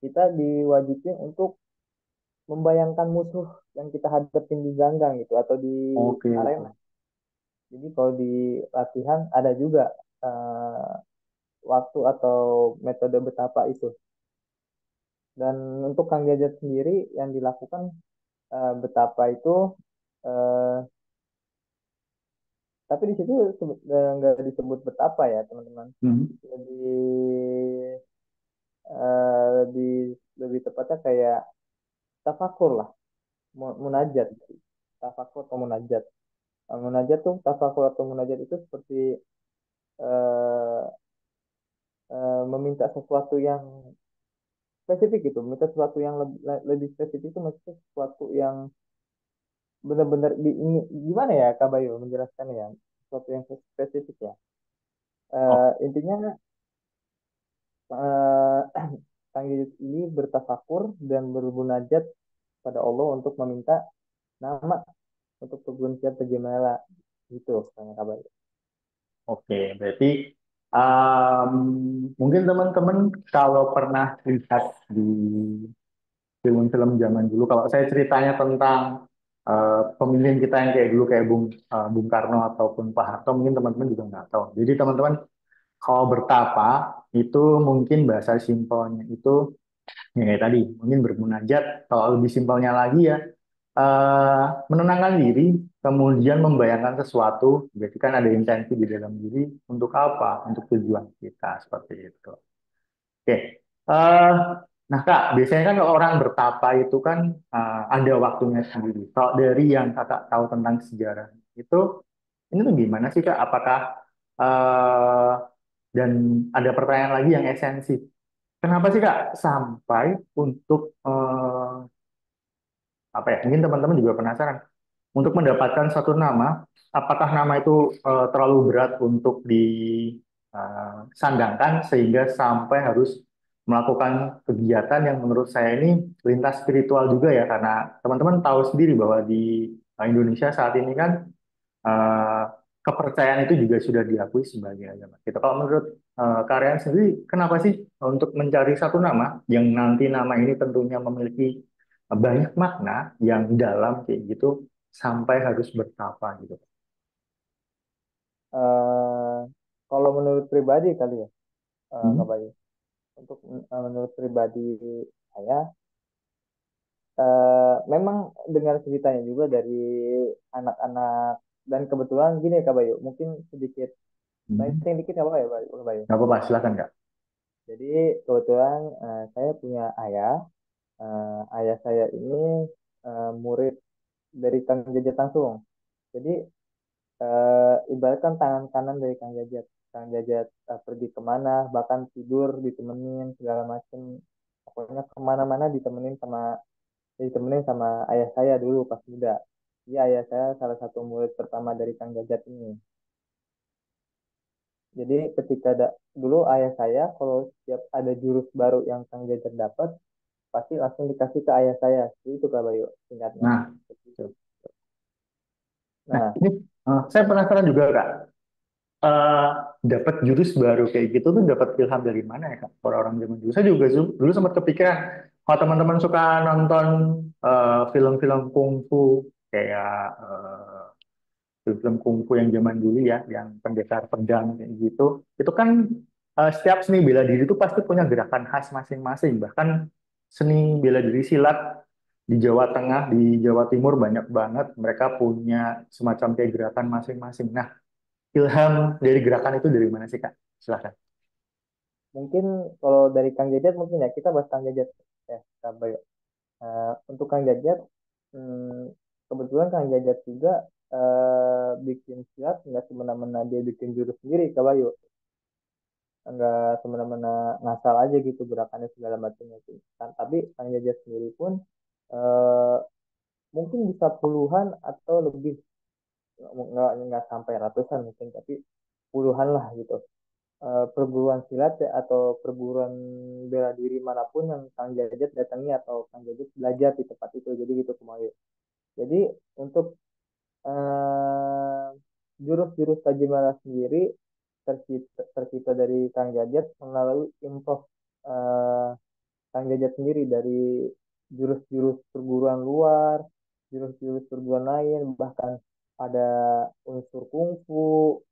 kita diwajibkan untuk membayangkan musuh yang kita hadapin di ganggang gitu atau di Oke, arena. Jadi kalau di latihan ada juga eh, waktu atau metode betapa itu. Dan untuk Kang Jajat sendiri yang dilakukan betapa itu eh, tapi di situ nggak disebut betapa ya teman-teman. hmm. Lebih lebih lebih tepatnya kayak tafakur lah, munajat, tafakur atau munajat. Munajat tuh tafakur atau munajat itu seperti eh, meminta sesuatu yang spesifik gitu, meminta sesuatu yang lebih spesifik itu maksudnya sesuatu yang benar-benar gimana ya Kak Bayu menjelaskan ya sesuatu yang spesifik ya. Oh, Intinya eh, Kang Yus ini bertafakur dan bermunajat pada Allah untuk meminta nama untuk kebencian terjemalah gitu Kang kabar. oke. Berarti um, mungkin teman-teman kalau pernah lihat di film-film zaman dulu, kalau saya ceritanya tentang pemimpin kita yang kayak dulu kayak Bung Karno ataupun Pak Harto mungkin teman-teman juga nggak tahu. Jadi teman-teman kalau bertapa itu mungkin bahasa simpelnya itu ya kayak tadi mungkin bermunajat. Kalau lebih simpelnya lagi ya menenangkan diri, kemudian membayangkan sesuatu. Berarti kan ada intensi di dalam diri untuk apa? Untuk tujuan kita seperti itu. Oke. Eh, nah Kak, biasanya kan kalau orang bertapa itu kan ada waktunya sendiri. Kalau dari yang Kakak tahu tentang sejarah itu, ini tuh gimana sih Kak? Apakah eh, dan ada pertanyaan lagi yang esensi. Kenapa sih Kak sampai untuk apa ya? Mungkin teman-teman juga penasaran untuk mendapatkan satu nama, apakah nama itu terlalu berat untuk disandangkan sehingga sampai harus melakukan kegiatan yang menurut saya ini lintas spiritual juga ya, karena teman-teman tahu sendiri bahwa di Indonesia saat ini kan eh, kepercayaan itu juga sudah diakui sebagai agama. Gitu. Kalau menurut Karian sendiri, kenapa sih untuk mencari satu nama yang nanti nama ini tentunya memiliki banyak makna yang dalam kayak gitu sampai harus bertapa gitu. Eh, Kalau menurut pribadi kali ya, Kak Hmm? Bayu. Untuk menurut pribadi saya, memang dengar ceritanya juga dari anak-anak dan kebetulan gini Kak Bayu, mungkin sedikit Hmm? banting dikit apa ya Kak Bayu. Nggak apa-apa, silakan Kak. Jadi kebetulan saya punya ayah. Ayah saya ini murid dari Kang Jajat langsung. Jadi ibaratkan tangan kanan dari Kang Jajat. Kang Jajat pergi kemana, bahkan tidur ditemenin segala macem. Pokoknya kemana-mana ditemenin sama ayah saya dulu pas muda. Jadi ayah saya salah satu murid pertama dari Kang Jajat ini. Jadi ketika dulu ayah saya kalau setiap ada jurus baru yang Kang Jajat dapat, pasti langsung dikasih ke ayah saya. Jadi itu Kak Bayu singkatnya. Nah, nah Nah, ini saya penasaran juga Kak. Eh, dapat jurus baru kayak gitu tuh dapat ilham dari mana ya Kak? Orang-orang zaman dulu. Saya juga dulu sempat kepikiran kalau teman-teman suka nonton film-film kungfu kayak film kungfu yang zaman dulu ya, yang pendekar pedang kayak gitu. Itu kan setiap seni bela diri itu pasti punya gerakan khas masing-masing. Bahkan seni bela diri silat di Jawa Tengah, di Jawa Timur banyak banget mereka punya semacam kayak gerakan masing-masing. Nah, ilham dari gerakan itu dari mana sih Kak? Silakan. mungkin kalau dari Kang Jajat mungkin ya kita bahas Kang Jajat ya Kak Bayu. Untuk Kang Jajat, kebetulan Kang Jajat juga bikin silat nggak semena-mena dia bikin jurus sendiri Kak Bayu. Nggak semena-mena ngasal aja gitu gerakannya segala macamnya sih. Kan, tapi Kang Jajat sendiri pun eh, mungkin bisa puluhan atau lebih nggak sampai ratusan mungkin tapi puluhan lah gitu perguruan silat ya, atau perguruan bela diri manapun yang Kang Jajat datangi atau Kang Jajat belajar di tempat itu jadi gitu kemarin. Jadi untuk eh, jurus-jurus Tajimara sendiri tercipta dari Kang Jajat melalui improv eh, Kang Jajat sendiri dari jurus-jurus perguruan luar, jurus-jurus perguruan lain, bahkan ada unsur kungfu,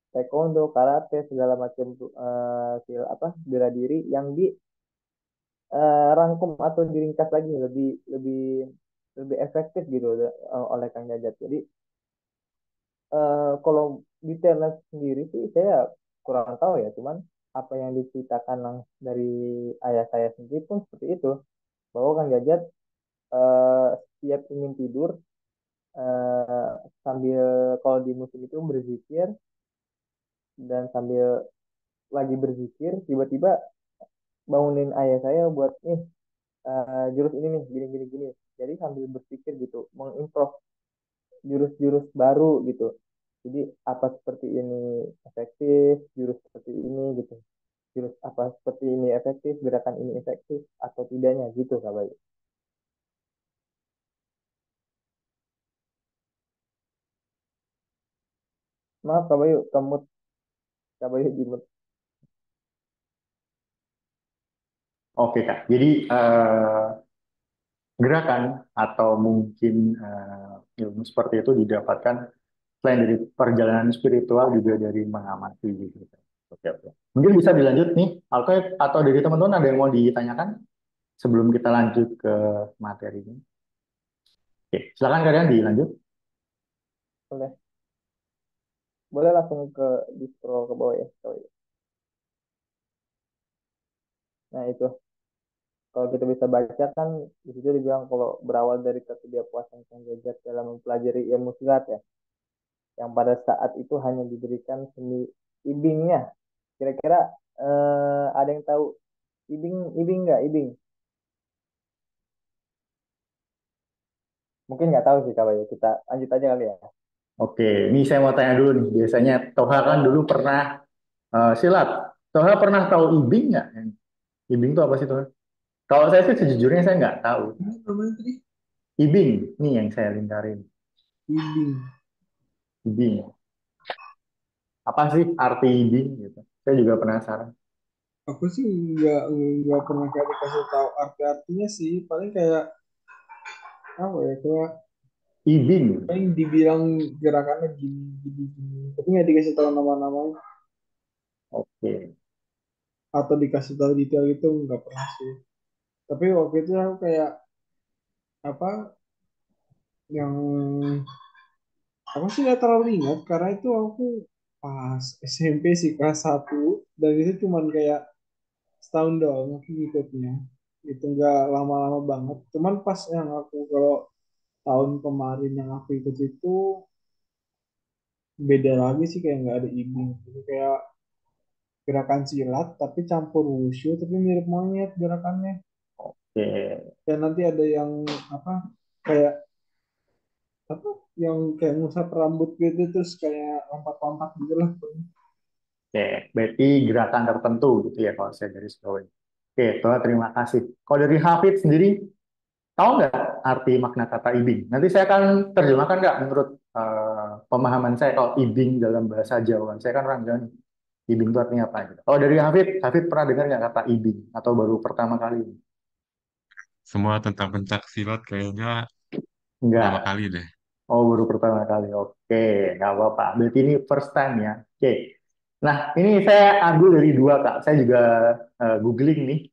taekwondo, karate, segala macam apa bela diri yang dirangkum atau diringkas lagi lebih lebih lebih efektif gitu oleh Kang Jajat. Jadi kalau detailnya sendiri sih saya kurang tahu ya, cuman apa yang diceritakan dari ayah saya sendiri pun seperti itu bahwa Kang Jajat eh, setiap ingin tidur eh, sambil kalau di musim itu berzikir dan sambil lagi berzikir tiba-tiba bangunin ayah saya buat nih jurus ini nih gini gini gini jadi sambil berpikir gitu mengimprov jurus-jurus baru gitu jadi apa seperti ini efektif jurus seperti ini gitu jurus apa seperti ini efektif gerakan ini efektif atau tidaknya gitu Kak Bayu. Maaf Kak Bayu kamu Kak Bayu di Oke Kak. Jadi gerakan atau mungkin ilmu seperti itu didapatkan selain dari perjalanan spiritual juga dari mengamati gitu. Oke, oke. Mungkin bisa dilanjut nih, Alko atau dari teman-teman ada yang mau ditanyakan sebelum kita lanjut ke materi ini. Oke, silakan kalian dilanjut. Boleh, boleh langsung ke di scroll ke bawah ya. Nah itu, kalau kita bisa baca kan di situ dibilang kalau berawal dari ketidakpuasan Sang Gajah dalam mempelajari ilmu silat ya, yang pada saat itu hanya diberikan seni ibingnya. Kira-kira ada yang tahu ibing ibing nggak ibing? Mungkin nggak tahu sih kalau ya. Kita lanjut aja kali ya. Oke, ini saya mau tanya dulu nih. Biasanya Toha kan dulu pernah silat. Toha pernah tahu ibing nggak? Ibing itu apa sih Toha? Kalau saya sih sejujurnya saya nggak tahu. Apa namanya tadi? Ibing, nih yang saya lingkarin. Ibing. Ibing. Apa sih arti ibing gitu? Saya juga penasaran. Aku sih nggak pernah kayak dikasih tahu arti-artinya sih. Paling kayak apa ya, kayak Ibing. paling dibilang gerakannya gini gini gini. Tapi nggak dikasih tahu nama-namanya Oke. atau dikasih tahu detail gitu nggak pernah sih. Tapi waktu itu aku kayak apa yang aku sih nggak terlalu ingat karena itu aku pas SMP sih kelas 1 dan itu cuman kayak setahun doang aku ngikutnya. Itu nggak lama-lama banget. Cuman pas yang aku kalau tahun kemarin yang aku ikut itu beda lagi sih kayak nggak ada ibu. Jadi kayak gerakan silat tapi campur wushu tapi mirip monyet gerakannya. Oke. Dan nanti ada yang apa kayak apa yang kayak ngusap rambut gitu terus kayak lompat-lompat gitu lah. Oke. Berarti gerakan tertentu gitu ya kalau saya garis bawahi. Oke, Toha terima kasih. Kalau dari Hafid sendiri, tahu nggak arti makna kata ibing? Nanti saya akan terjemahkan nggak menurut pemahaman saya kalau ibing dalam bahasa Jawa. Saya kan orang Jawa nih. Ibing itu artinya apa gitu. Kalau dari Hafid, Hafid pernah dengar nggak kata ibing atau baru pertama kali? Semua tentang pencak silat kayaknya pertama Enggak. kali deh. Oh, baru pertama kali. Oke, nggak apa-apa. Berarti ini first time ya. Oke. Nah, ini saya ambil dari dua, Kak. Saya juga googling nih.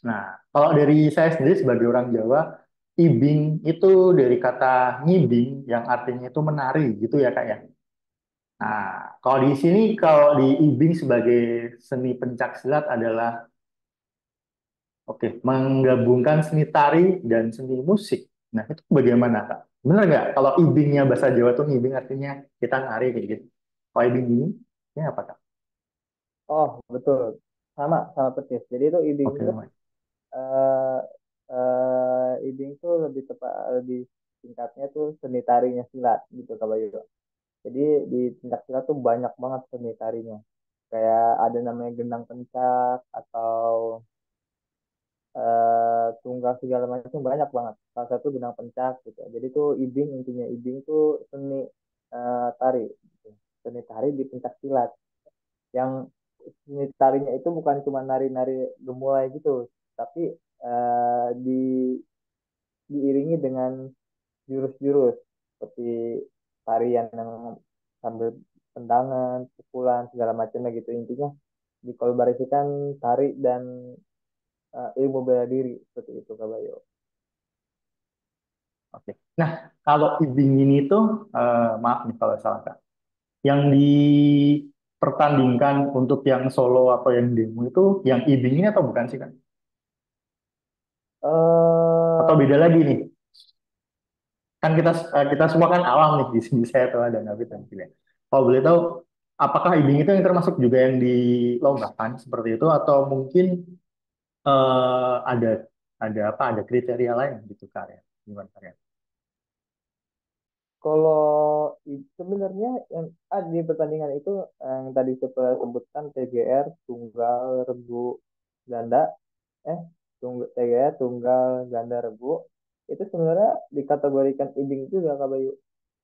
Nah, kalau dari saya sendiri sebagai orang Jawa, ibing itu dari kata ngibing yang artinya itu menari gitu ya, Kak ya. Nah, kalau di sini, kalau di ibing sebagai seni pencak silat adalah oke, menggabungkan seni tari dan seni musik. Nah, itu bagaimana, Kak? Benar nggak? Kalau ibingnya bahasa Jawa tuh ngibing artinya kita nari kayak gitu. Kalau ibing ini apa, Kak? Oh betul, sama sama persis. Jadi itu ibing Oke, itu eh ibing tuh lebih tepat lebih singkatnya tuh seni tarinya silat gitu kalau gitu. Jadi di pencak silat tuh banyak banget seni tarinya. Kayak ada namanya gendang pencak atau tunggal segala macam banyak banget. Salah satu gendang pencak gitu. Jadi tuh ibing intinya ibing tuh seni tari, gitu. Seni tari di pencak silat. Yang seni tarinya itu bukan cuma nari-nari gemulai gitu, tapi di diiringi dengan jurus-jurus seperti tarian yang sambil tendangan, pukulan segala macamnya gitu intinya dikolaborasikan tari dan ilmu bela diri seperti itu Kabayo. oke. Nah, kalau ibing ini tuh, maaf nih kalau salah, Kak. Yang dipertandingkan untuk yang solo atau yang demo itu yang ibing ini atau bukan sih, Kak? Atau Eh beda lagi nih? Kan kita semua kan awam nih di sini saya tuh ada Nabi dan Pilihan. Kalau boleh tahu, apakah ibing itu yang termasuk juga yang dilombakan seperti itu atau mungkin ada apa? Ada kriteria lain gitu karya? Gimana karya? Kalau sebenarnya yang ada di pertandingan itu yang tadi saya sebutkan TGR tunggal regu ganda eh TGR tunggal ganda regu itu sebenarnya dikategorikan ibing juga Kak Bayu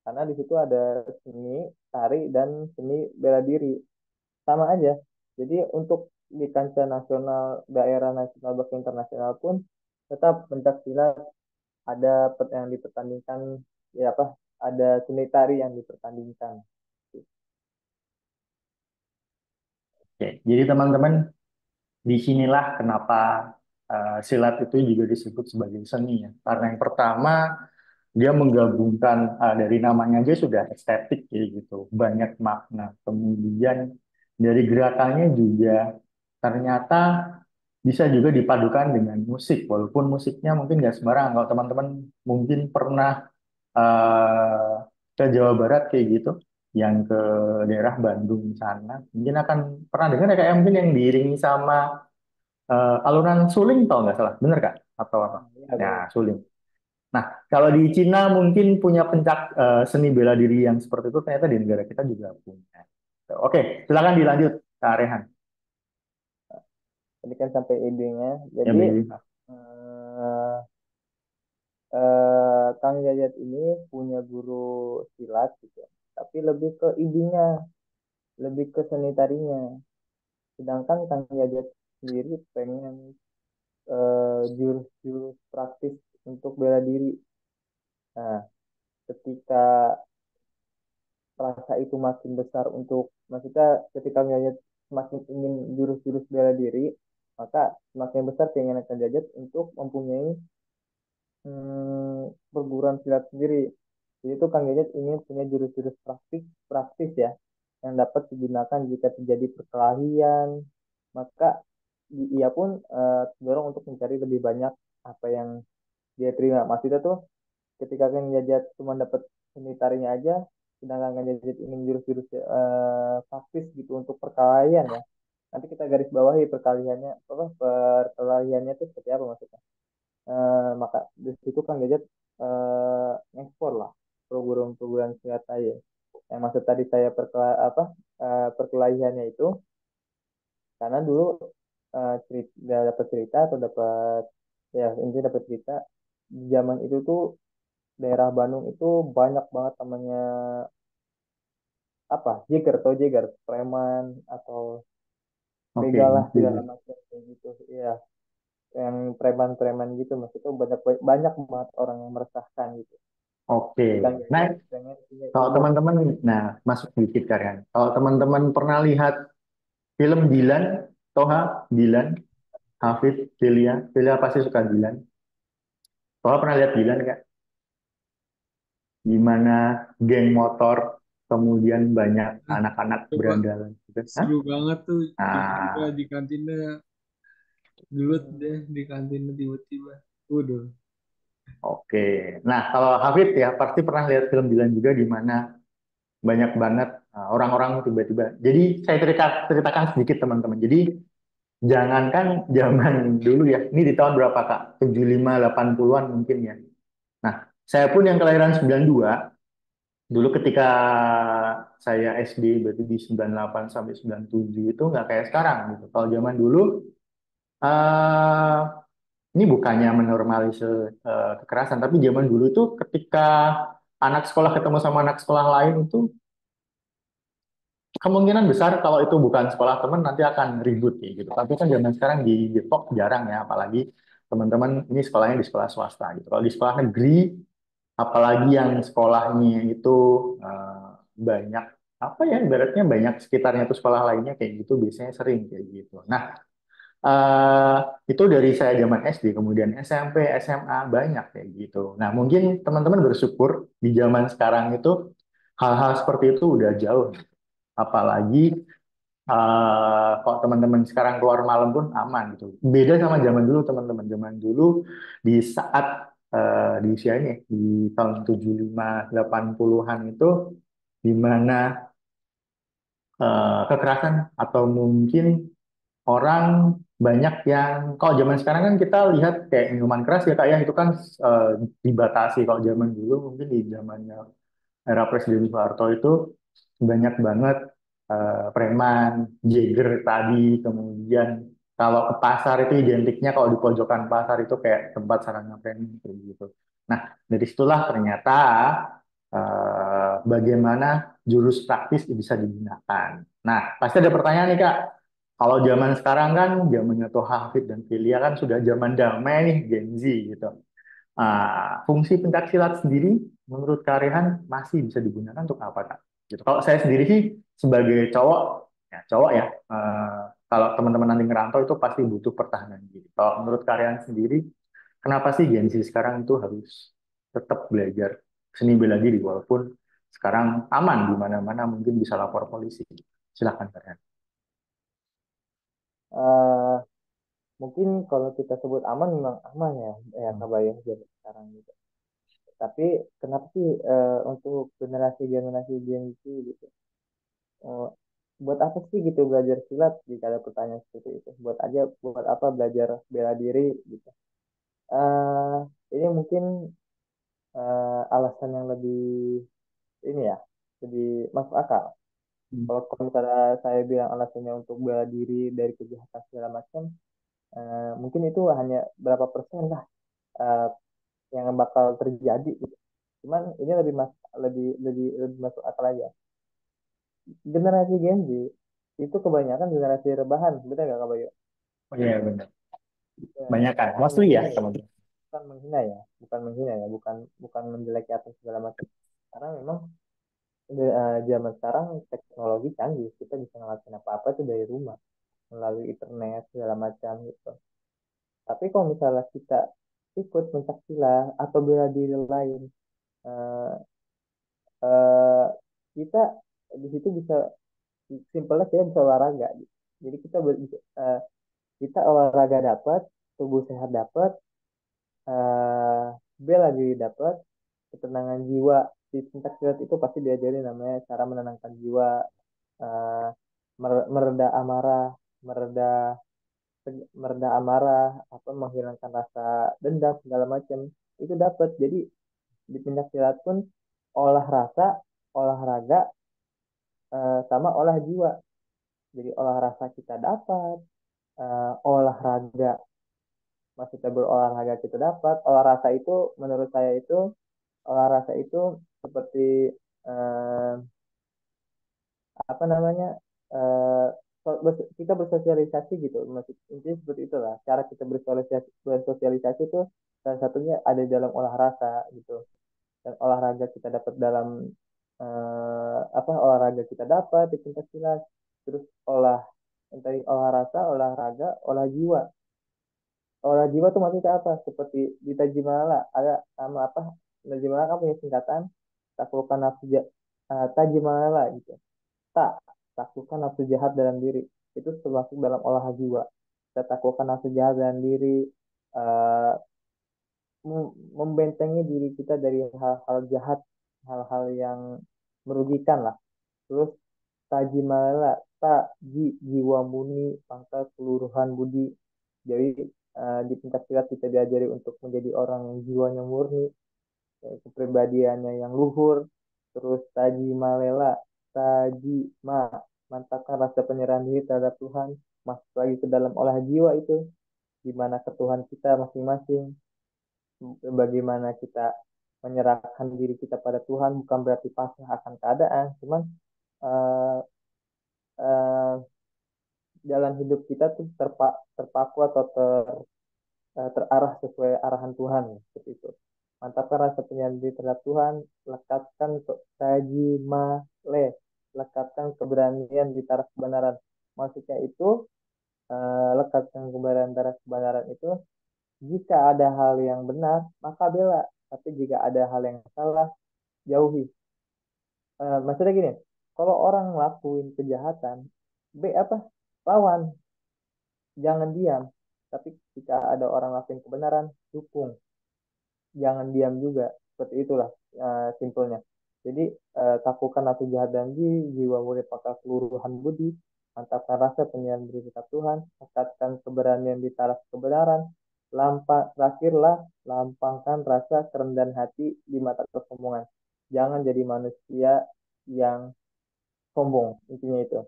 karena di situ ada seni tari dan seni bela diri sama aja. Jadi untuk di kancah nasional, daerah nasional bahkan internasional pun tetap pencak silat ada yang dipertandingkan ya apa ada seni tari yang dipertandingkan. Oke, jadi teman-teman, disinilah kenapa silat itu juga disebut sebagai seni ya. Karena yang pertama, dia menggabungkan dari namanya aja sudah estetik kayak gitu, banyak makna. Kemudian dari gerakannya juga ternyata bisa juga dipadukan dengan musik, walaupun musiknya mungkin nggak sembarangan. Kalau teman-teman mungkin pernah eh, ke Jawa Barat kayak gitu, yang ke daerah Bandung sana, mungkin akan pernah dengar ya, kayak mungkin yang diiringi sama alunan suling, tau nggak salah, bener Kak? Atau apa? Nah, ya Ya, benar. suling. Nah, kalau di Cina mungkin punya pencak seni bela diri yang seperti itu, ternyata di negara kita juga punya. Oke, silakan dilanjut, Kak Rehan. Tadi kan sampai idenya. Ya, Jadi Bi. eh, Kang Yayat ini punya guru silat gitu, tapi lebih ke idinya, lebih ke seni tarinya. Sedangkan Kang Yayat sendiri pengen jurus-jurus praktis untuk bela diri. Nah, ketika rasa itu makin besar untuk maksudnya ketika Yayat semakin ingin jurus-jurus bela diri, maka semakin besar keinginan Kang Yayat untuk mempunyai perguruan silat sendiri. Jadi itu Kang Yayat ingin punya jurus-jurus praktis praktis ya yang dapat digunakan jika terjadi perkelahian. Maka ia pun dorong untuk mencari lebih banyak apa yang dia terima. Maksudnya tuh ketika Kang Yayat cuma dapat seni tarinya aja, sedangkan Kang Yayat ingin jurus-jurus praktis gitu untuk perkelahian ya. Nanti kita garis bawahi perkelahiannya apa perkelahiannya itu seperti apa maksudnya. Maka di situ kan gadget ngekspor lah program-program silat saya. Yang maksud tadi saya perkelahiannya itu karena dulu cerita dapat cerita atau dapat ya intinya dapat cerita di zaman itu tuh daerah Bandung itu banyak banget namanya apa Jeger atau Jeger preman atau Oke, begal lah segala jadi. macam kayak gitu ya yang preman-preman gitu maksudnya banyak banyak banget orang yang meresahkan gitu. Oke. Jadi Kang Nah, Yayat pengen punya kalau ilmu. teman-teman, nah, masuk sedikit kan. Kalau teman-teman pernah lihat film Dilan, Toha, Dilan, Hafid, Delia pasti suka Dilan. Toha pernah lihat Dilan nggak? Gimana geng motor, kemudian banyak Nah, anak-anak coba berandalan gitu. Hah? seru banget tuh tiba-tiba Nah, di kantinnya gelut deh di kantinnya tiba-tiba. Waduh. oke. Nah, kalau Hafid ya pasti pernah lihat film Dilan juga di mana banyak banget orang-orang tiba-tiba. Jadi saya ceritakan sedikit teman-teman. Jadi jangankan zaman dulu ya, ini di tahun berapa Kak? 75 80-an mungkin ya. Nah, saya pun yang kelahiran 92, dulu ketika saya SD berarti di 98 sampai 97 itu nggak kayak sekarang gitu. Kalau zaman dulu eh ini bukannya menormalisir kekerasan, tapi zaman dulu itu ketika anak sekolah ketemu sama anak sekolah lain itu kemungkinan besar kalau itu bukan sekolah teman nanti akan ribut ya gitu. Tapi kan zaman sekarang di Depok jarang ya, apalagi teman-teman ini sekolahnya di sekolah swasta gitu. Kalau di sekolah negeri, apalagi yang sekolahnya itu banyak apa ya, ibaratnya banyak sekitarnya itu sekolah lainnya kayak gitu, biasanya sering kayak gitu. Nah, eh, itu dari saya zaman SD, kemudian SMP, SMA banyak kayak gitu. Nah, mungkin teman-teman bersyukur di zaman sekarang itu hal-hal seperti itu udah jauh. Apalagi kalau teman-teman sekarang keluar malam pun aman gitu. Beda sama zaman dulu teman-teman. Zaman dulu di saat di usia ini di tahun 75 80-an itu di mana kekerasan atau mungkin orang banyak yang kalau zaman sekarang kan kita lihat kayak minuman keras ya kayak itu kan eh, dibatasi. Kalau zaman dulu mungkin di zamannya era Presiden Soeharto itu banyak banget preman, jagger tadi, kemudian kalau ke pasar itu identiknya kalau di pojokan pasar itu kayak tempat sarana preman kayak gitu. Nah, dari situlah ternyata bagaimana jurus praktis bisa digunakan. Nah, pasti ada pertanyaan nih Kak. Kalau zaman sekarang kan zamannya Toha Hafid dan Filia kan sudah zaman damai nih Gen Z gitu. Fungsi pencak silat sendiri menurut Kak Rehan masih bisa digunakan untuk apa, Kak? Gitu. Kalau saya sendiri sih sebagai cowok, cowok ya, kalau teman-teman nanti ngerantau itu pasti butuh pertahanan diri. Kalau menurut Kak Rehan sendiri, kenapa sih Gen Z sekarang itu harus tetap belajar seni bela diri walaupun sekarang aman di mana-mana mungkin bisa lapor polisi. Silakan Kak Rehan. Eh, Mungkin kalau kita sebut aman memang aman ya, ya Hmm. kabayang zaman sekarang gitu. Tapi kenapa sih untuk generasi-generasi Gen Z gitu? eh, Buat apa sih gitu belajar silat jika ada pertanyaan seperti itu? Buat apa belajar bela diri gitu? eh ini mungkin alasan yang lebih ini ya, lebih masuk akal. Kalau misalnya saya bilang alasannya untuk bela diri dari kejahatan segala macam, mungkin itu hanya berapa persen lah eh, yang bakal terjadi gitu. Cuman ini lebih masuk akal aja. Generasi Gen Z itu kebanyakan generasi rebahan, benar nggak Kak Bayu? Oh iya benar. Ya, Banyak kan. bukan Maksudnya ya menghina ya, teman-teman. bukan menghina ya, bukan menjeleki atau segala macam. Karena memang zaman sekarang teknologi canggih, kita bisa ngelakuin apa-apa tuh dari rumah melalui internet segala macam gitu. Tapi kalau misalnya kita ikut pencak silat atau bela diri lain, eh, eh, kita di situ bisa simpelnya kita bisa olahraga gitu. Jadi kita olahraga dapat, tubuh sehat dapat, eh bela diri dapat, ketenangan jiwa di pencak silat itu pasti diajarin namanya cara menenangkan jiwa, eh, mereda amarah, mereda mereda amarah, apa menghilangkan rasa dendam segala macam itu dapat. Jadi di pencak silat pun olah rasa, olahraga sama olah jiwa. Jadi olah rasa kita dapat, olahraga maksudnya berolahraga kita dapat. Olah rasa itu menurut saya itu olah rasa itu seperti eh, apa namanya eh, kita bersosialisasi gitu, maksud intinya seperti itulah cara kita bersosialisasi itu salah satunya ada dalam olah rasa gitu, dan olahraga kita dapat dalam olahraga kita dapat di tingkat silat, terus tadi olah rasa, olahraga, olah jiwa tuh maksudnya apa, seperti di Tajimala ada nama apa, Tajimala kan punya singkatan taklukkan Tajimala gitu. Tak, taklukkan nafsu jahat dalam diri. Itu termasuk dalam olah jiwa. Kita taklukkan nafsu jahat dalam diri, eh, membentengi diri kita dari hal-hal jahat, hal-hal yang merugikan lah. Terus tajimala, taji jiwa murni, pangkal keluruhan budi. Jadi di tingkat silat kita diajari untuk menjadi orang yang jiwanya murni, kepribadiannya yang luhur. Terus taji malela, taji mantapkan rasa penyerahan diri terhadap Tuhan, masuk lagi ke dalam olah jiwa itu, di mana ke Tuhan kita masing-masing, bagaimana kita menyerahkan diri kita pada Tuhan, bukan berarti pasrah akan keadaan, cuman uh, uh, jalan hidup kita tuh terpaku atau terarah sesuai arahan Tuhan seperti itu. Mantapkan rasa penyerahan diri terhadap Tuhan, lekatkan tajimale, lekatkan keberanian di taraf kebenaran. Maksudnya itu lekatkan kebenaran di taraf kebenaran itu, jika ada hal yang benar maka bela, tapi jika ada hal yang salah jauhi. Maksudnya gini, kalau orang ngelakuin kejahatan, lawan, jangan diam. Tapi jika ada orang ngelakuin kebenaran, dukung, jangan diam juga. Seperti itulah simpelnya. Jadi takutkan nafsu jahat dan jiwa murid maka keluruhan budi, mantapkan rasa penyerahan diri tetap Tuhan, tingkatkan keberanian di taraf kebenaran, terakhirlah lampangkan rasa kerendahan hati di mata kesombongan. Jangan jadi manusia yang sombong, intinya itu.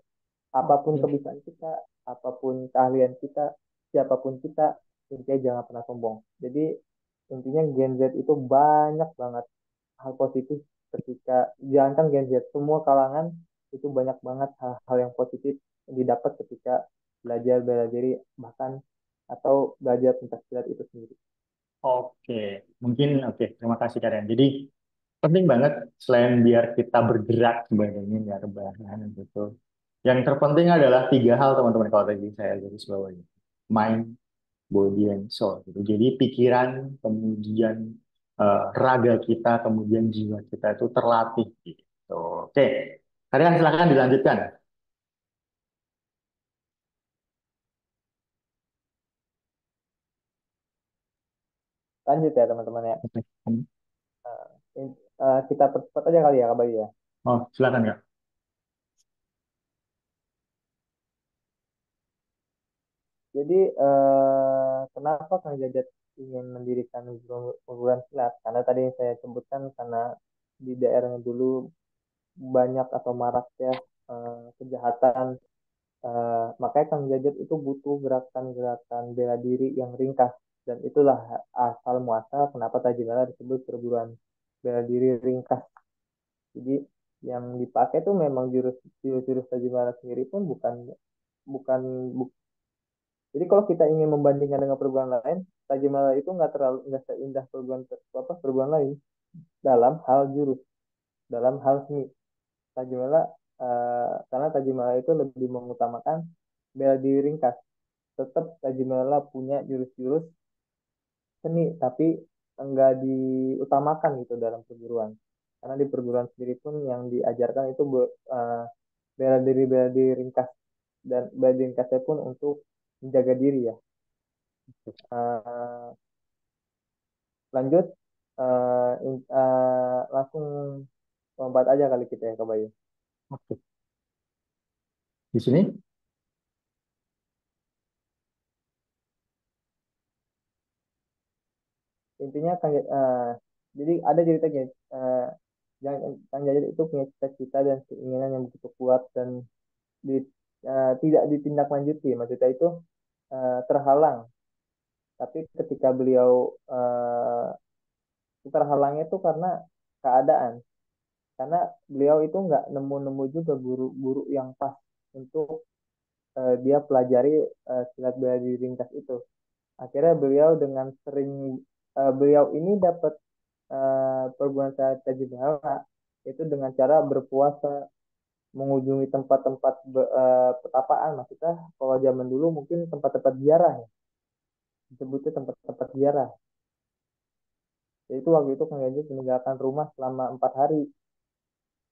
Apapun Oke. kebiasaan kita, apapun keahlian kita, siapapun kita, intinya jangan pernah sombong. Jadi intinya Gen Z itu banyak banget hal positif ketika, jangankan Gen Z, semua kalangan itu banyak banget hal-hal yang positif yang didapat ketika belajar bela diri, bahkan atau belajar pencaksilat itu sendiri. Oke, mungkin oke. Terima kasih Karen. Jadi penting banget selain biar kita bergerak sebagainya ya rebahan gitu. Yang terpenting adalah tiga hal teman-teman kalau tadi saya garis bawahi. Mind, body, and soul. Gitu. Jadi pikiran, kemudian raga kita, kemudian jiwa kita itu terlatih. Gitu. Oke, kalian silakan dilanjutkan. Lanjut ya teman-teman ya. Oke. Kita percepat aja kali ya Kak Bayu ya. Oh, silakan Kak. Jadi kenapa Kang Jajat ingin mendirikan perguruan silat? Karena tadi yang saya sebutkan karena di daerahnya dulu banyak atau marak ya kejahatan. Makanya Kang Jajat itu butuh gerakan-gerakan bela diri yang ringkas. Dan itulah asal muasal kenapa Tajimala disebut perguruan bela diri ringkas. Jadi yang dipakai tuh memang jurus-jurus Tajimala sendiri pun bukan bukan jadi kalau kita ingin membandingkan dengan perguruan lain, Tajimala itu nggak seindah perguruan lain dalam hal jurus, dalam hal seni. Tajimala karena Tajimala itu lebih mengutamakan bela diri ringkas. Tetap Tajimala punya jurus-jurus seni, tapi enggak diutamakan gitu dalam perguruan. Karena di perguruan sendiri pun yang diajarkan itu bela diri ringkas dan bela diri ringkasnya pun untuk menjaga diri ya. Eh, Lanjut langsung lompat aja kali kita ya ke Bayu. Oke. Di sini, Intinya jadi ada ceritanya yang Kang Jajat itu punya cita-cita dan keinginan yang begitu kuat dan di, tidak ditindaklanjuti. Maksudnya itu terhalang. Tapi ketika beliau terhalangnya itu karena keadaan. Karena beliau itu nggak nemu-nemu juga guru-guru yang pas untuk dia pelajari silat bela diri ringkas itu. Akhirnya beliau dengan sering beliau ini dapat perguruan silat Tajidala itu dengan cara berpuasa, mengunjungi tempat-tempat pertapaan. Maksudnya kalau zaman dulu mungkin tempat-tempat ziarah ya, disebutnya tempat-tempat ziarah. Yaitu waktu itu Kang Jajat meninggalkan rumah selama 4 hari.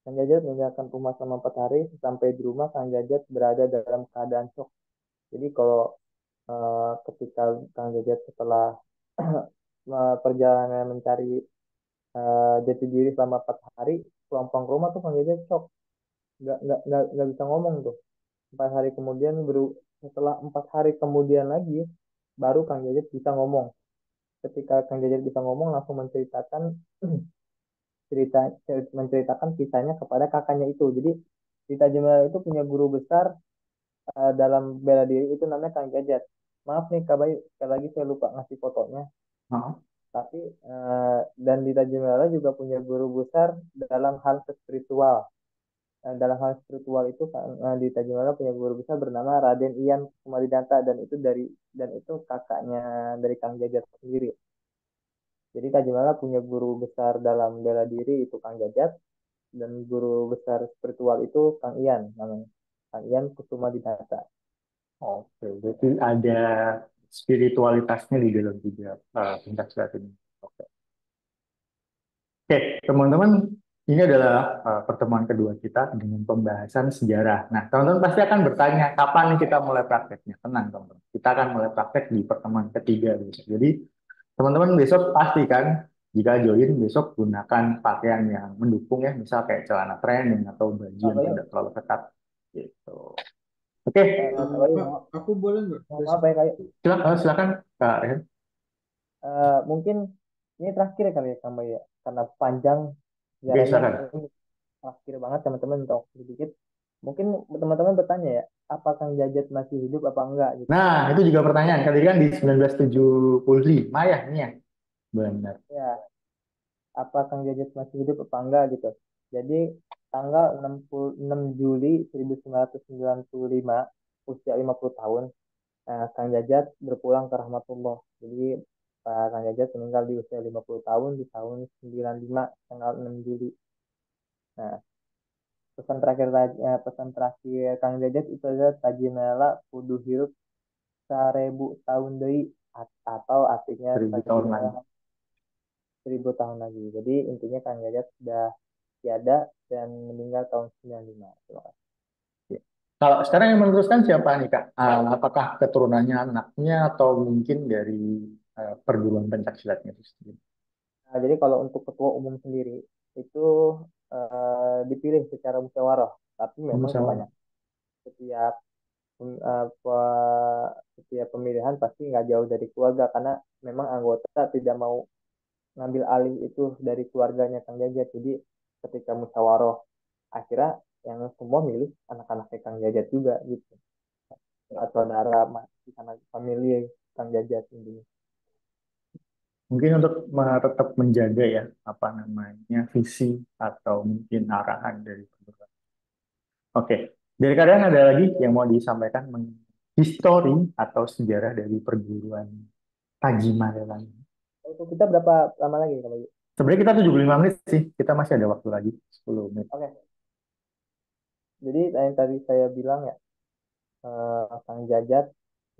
Kang Jajat meninggalkan rumah selama 4 hari. Sampai di rumah Kang Jajat berada dalam keadaan shock. Jadi kalau ketika Kang Jajat setelah perjalanan mencari jati diri selama 4 hari, pulang ke rumah tuh Kang Jajat shock, nggak bisa ngomong tuh. 4 hari kemudian setelah 4 hari kemudian lagi baru Kang Jajat bisa ngomong. Ketika Kang Jajat bisa ngomong langsung menceritakan cerita menceritakan kisahnya kepada kakaknya itu. Jadi Rita Jemal itu punya guru besar dalam bela diri itu namanya Kang Jajat. Maaf nih Kak Bayu, sekali lagi saya lupa ngasih fotonya. oh, Tapi dan Rita Jemala juga punya guru besar dalam hal spiritual. Dalam hal spiritual itu Dita Jemala punya guru besar bernama Raden Ian Kumaridanta dan itu kakaknya dari Kang Jajat sendiri. Jadi Kak Jemala punya guru besar dalam bela diri itu Kang Jajat dan guru besar spiritual itu Kang Ian namanya. Kang Ian Kusuma Dinata. oke. Jadi ada spiritualitasnya di dalam juga pencak silat ini. Oke. Oke, teman-teman, ini adalah pertemuan kedua kita dengan pembahasan sejarah. Nah, teman-teman pasti akan bertanya, kapan kita mulai prakteknya? Tenang, teman-teman. Kita akan mulai praktek di pertemuan ketiga besok. Jadi, teman-teman besok pastikan jika join besok gunakan pakaian yang mendukung ya, misal kayak celana training atau baju Kak yang Bayu, tidak terlalu ketat. Gitu. Oke, Kak Bayu Kak, aku boleh nggak mohon maaf besok? ya Kak. silakan Kak Rehan. Mungkin ini terakhir kali ya Kang Bayu ya. Karena panjang Oke, sejarahnya silakan. ini terakhir banget teman-teman untuk sedikit. Mungkin teman-teman bertanya ya, apa Kang Jajat masih hidup apa enggak gitu. Nah, itu juga pertanyaan. Tadi kan di 1975 ya, ini ya. Benar. Ya, apa Kang Jajat masih hidup apa enggak gitu. Jadi tanggal 6 Juli 1995 usia 50 tahun Kang Jajat berpulang ke rahmatullah. Jadi Pak Kang Jajat meninggal di usia 50 tahun di tahun 95 tanggal 6 Juli. Nah, pesan terakhir Kang Jajat itu adalah tajimela kudu hirup 1000 tahun deui atau artinya 1000 tahun lagi. tajimela 1000 tahun lagi. Jadi intinya Kang Jajat sudah tiada dan meninggal tahun 95. Terima kasih. Ya. Kalau sekarang yang meneruskan siapa nih Kak? Apakah keturunannya anaknya atau mungkin dari perguruan pencaksilatnya itu sendiri? Nah, jadi kalau untuk ketua umum sendiri itu dipilih secara musyawarah, tapi memang Musyawarah. kebanyakan setiap setiap pemilihan pasti nggak jauh dari keluarga karena memang anggota tidak mau ngambil alih itu dari keluarganya Kang Jajat. Jadi ketika musyawarah akhirnya yang semua milih anak-anaknya Kang Jajat juga gitu. Atau saudara di sana family Kang Jajat intinya. Mungkin untuk tetap menjaga ya apa namanya visi atau mungkin arahan dari perguruan. Oke, dari kalian ada lagi yang mau disampaikan mengenai histori atau sejarah dari perguruan Taji Magelang? Untuk kita berapa lama lagi kalau gitu? Sebenarnya kita 75 menit sih, kita masih ada waktu lagi 10 menit. Oke, jadi yang tadi saya bilang ya, Kang Jajat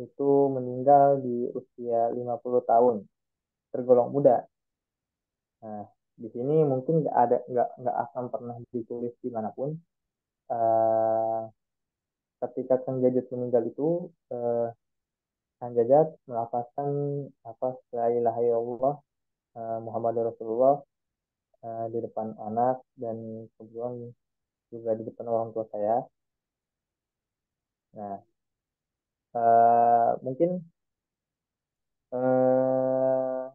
itu meninggal di usia 50 tahun, tergolong muda. Nah, di sini mungkin nggak akan pernah ditulis dimanapun. Eh, ketika Kang Jajat meninggal itu, eh, Kang Jajat melafazkan apa la ilaha illallah Muhammad Rasulullah di depan anak dan kebetulan juga di depan orang tua saya. Nah, mungkin eh,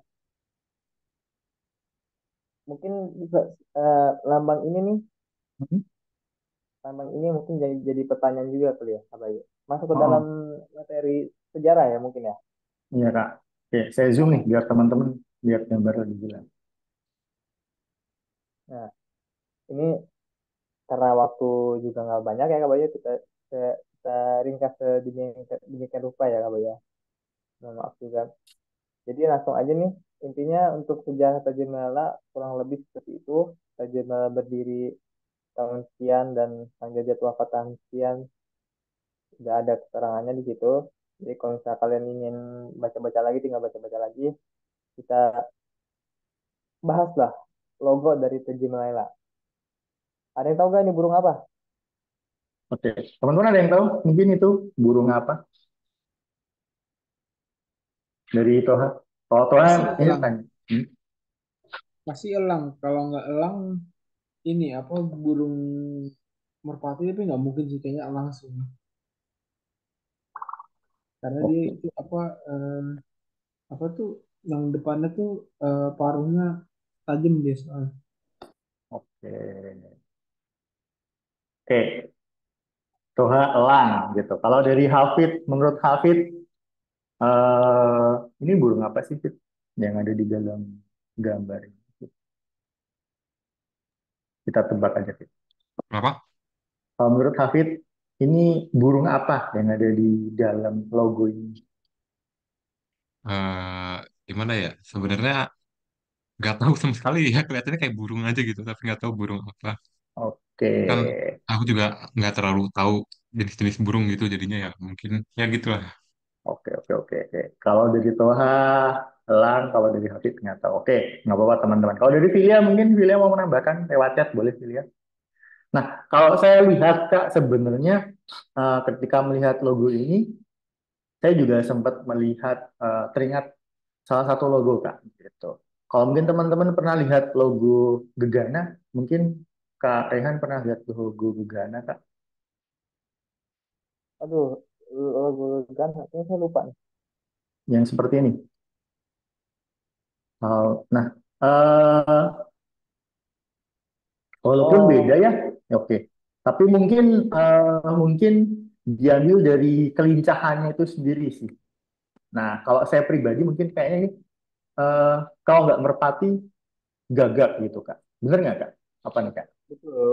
mungkin bisa lambang ini nih, Hmm? lambang ini mungkin jadi pertanyaan juga kali ya, apa ya? Masuk ke dalam Oh, materi sejarah ya mungkin ya. iya Kak. Oke, saya zoom nih biar teman-teman lihat gambar lebih jelas. Nah, ini karena waktu juga nggak banyak ya Kak Bayu, kita, kita ringkas sedemikian rupa ya Kak Bayu. Mohon maaf juga. Jadi langsung aja nih, intinya untuk sejarah Tajimala kurang lebih seperti itu. Tajimala berdiri tahun sekian dan Kang Jajat wafat tahun sekian. Sudah ada keterangannya di situ. Jadi kalau misalnya kalian ingin baca-baca lagi, tinggal baca-baca lagi. Kita bahaslah logo dari Tajimala. Ada yang tahu gak ini burung apa? Oke, teman-teman ada yang tahu mungkin itu burung apa dari Toha? Kalau Toha Pasti ini elang. tanya. Hmm? Pasti elang. Kalau nggak elang, ini apa burung merpati tapi nggak mungkin sih kayaknya langsung. Karena dia Oke, itu apa tuh yang depannya tuh paruhnya tajam dia soalnya. oke, oke. Toha elang gitu. Kalau dari Hafid, menurut Hafid, ini burung apa sih Fit? Yang ada di dalam gambar ini? Kita tebak aja Fit. Kenapa? Kalau menurut Hafid, ini burung apa yang ada di dalam logo ini? Eh, Gimana ya? Sebenarnya nggak tahu sama sekali ya. Kelihatannya kayak burung aja gitu, tapi nggak tahu burung apa. Oke, Kan aku juga nggak terlalu tahu jenis-jenis burung gitu, jadinya ya mungkin ya gitulah. oke, oke, oke, oke. Kalau dari Toha, elang. Kalau dari Hafid, nggak tahu. Oke, nggak apa-apa teman-teman. Kalau dari Filia, mungkin Filia mau menambahkan lewat chat, boleh Filia. Nah, kalau saya lihat Kak, sebenarnya ketika melihat logo ini, saya juga sempat melihat teringat salah satu logo Kak gitu. Kalau mungkin teman-teman pernah lihat logo Gegana, mungkin Kak Rehan pernah lihat logo Gegana Kak, Aduh, logo kan kayaknya saya lupa nih. yang seperti ini. Nah, eh, walaupun beda Oh, ya, ya oke. Tapi mungkin diambil dari kelincahannya itu sendiri sih. Nah, kalau saya pribadi mungkin kayaknya ini eh, kalau nggak merpati gagak gitu Kak. Bener nggak Kak? Apa nih Kak? betul.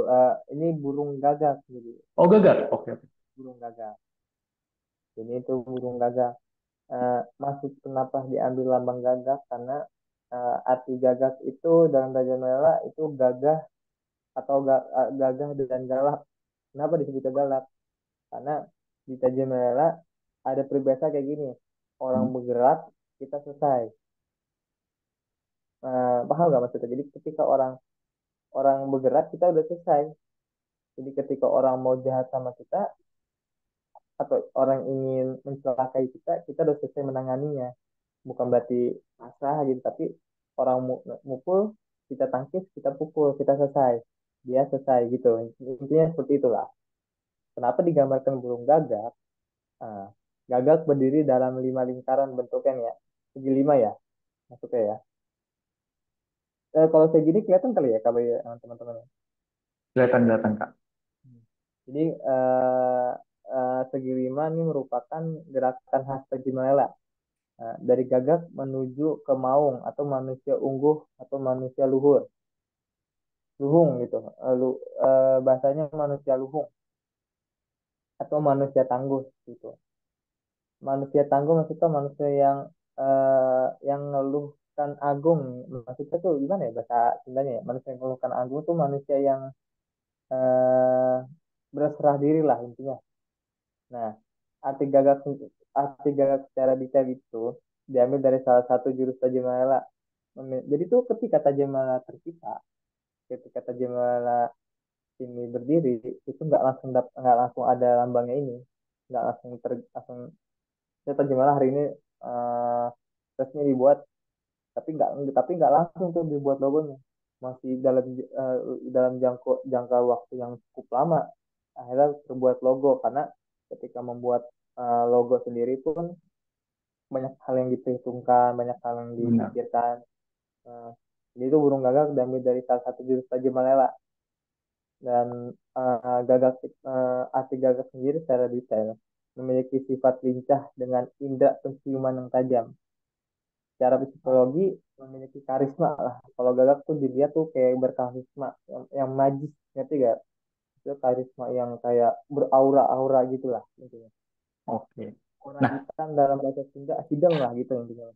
Ini burung gagak jadi Oh gagak, oke oke. burung gagak. Ini itu burung gagak. Maksud kenapa diambil lambang gagak karena arti gagak itu dalam Tajamala itu gagah atau gagah dan galak. Kenapa disebut galak? Karena di Tajamala ada peribahasa kayak gini, orang Hmm. bergerak kita selesai. Paham nggak maksudnya? Jadi ketika orang orang bergerak kita udah selesai. Jadi ketika orang mau jahat sama kita atau orang ingin mencelakai kita, kita udah selesai menanganinya. Bukan berarti pasrah gitu, tapi orang mukul, kita tangkis, kita pukul, kita selesai. Dia selesai gitu. Intinya seperti itulah. Kenapa digambarkan burung gagak? Ah, gagak berdiri dalam 5 lingkaran bentuknya nih ya. Segi 5 ya, maksudnya ya. Kalau segini kelihatan kali ya, kalau ya teman-teman. Kelihatan-kelihatan, Kak. Jadi segi 5 ini merupakan gerakan khas Tajimalela. Dari gagak menuju ke maung atau manusia ungguh atau manusia luhur. Luhung gitu. Bahasanya manusia luhung atau manusia tangguh gitu. Manusia tangguh maksudnya manusia yang ngeluhkan agung. Maksudnya tuh gimana ya bahasa Sundanya ya? Manusia yang ngeluhkan agung tuh manusia yang eh, berserah diri lah intinya. Nah, arti gagak arti gagak secara detail itu diambil dari salah satu jurus Tajamala. Jadi tuh ketika Tajamala tercipta, ketika Tajamala ini berdiri, itu nggak langsung ada lambangnya ini, nggak langsung ya Tajamala hari ini eh, resmi dibuat, tapi nggak langsung tuh dibuat logonya, masih dalam jangka waktu yang cukup lama akhirnya terbuat logo karena ketika membuat logo sendiri pun banyak hal yang diperhitungkan, banyak hal yang Benar. dipikirkan. Eh, jadi itu burung gagak diambil dari salah satu jurus Tajamala dan arti gagak sendiri secara detail memiliki sifat lincah dengan indera penciuman yang tajam. Secara psikologi memiliki karisma lah. Kalau gagak tuh dilihat tuh kayak berkarisma, yang magis, ngerti gak? Itu karisma yang kayak beraura-aura gitulah intinya. Oke. Orang Nah, hitam dalam bahasa Sunda hidung lah gitu intinya.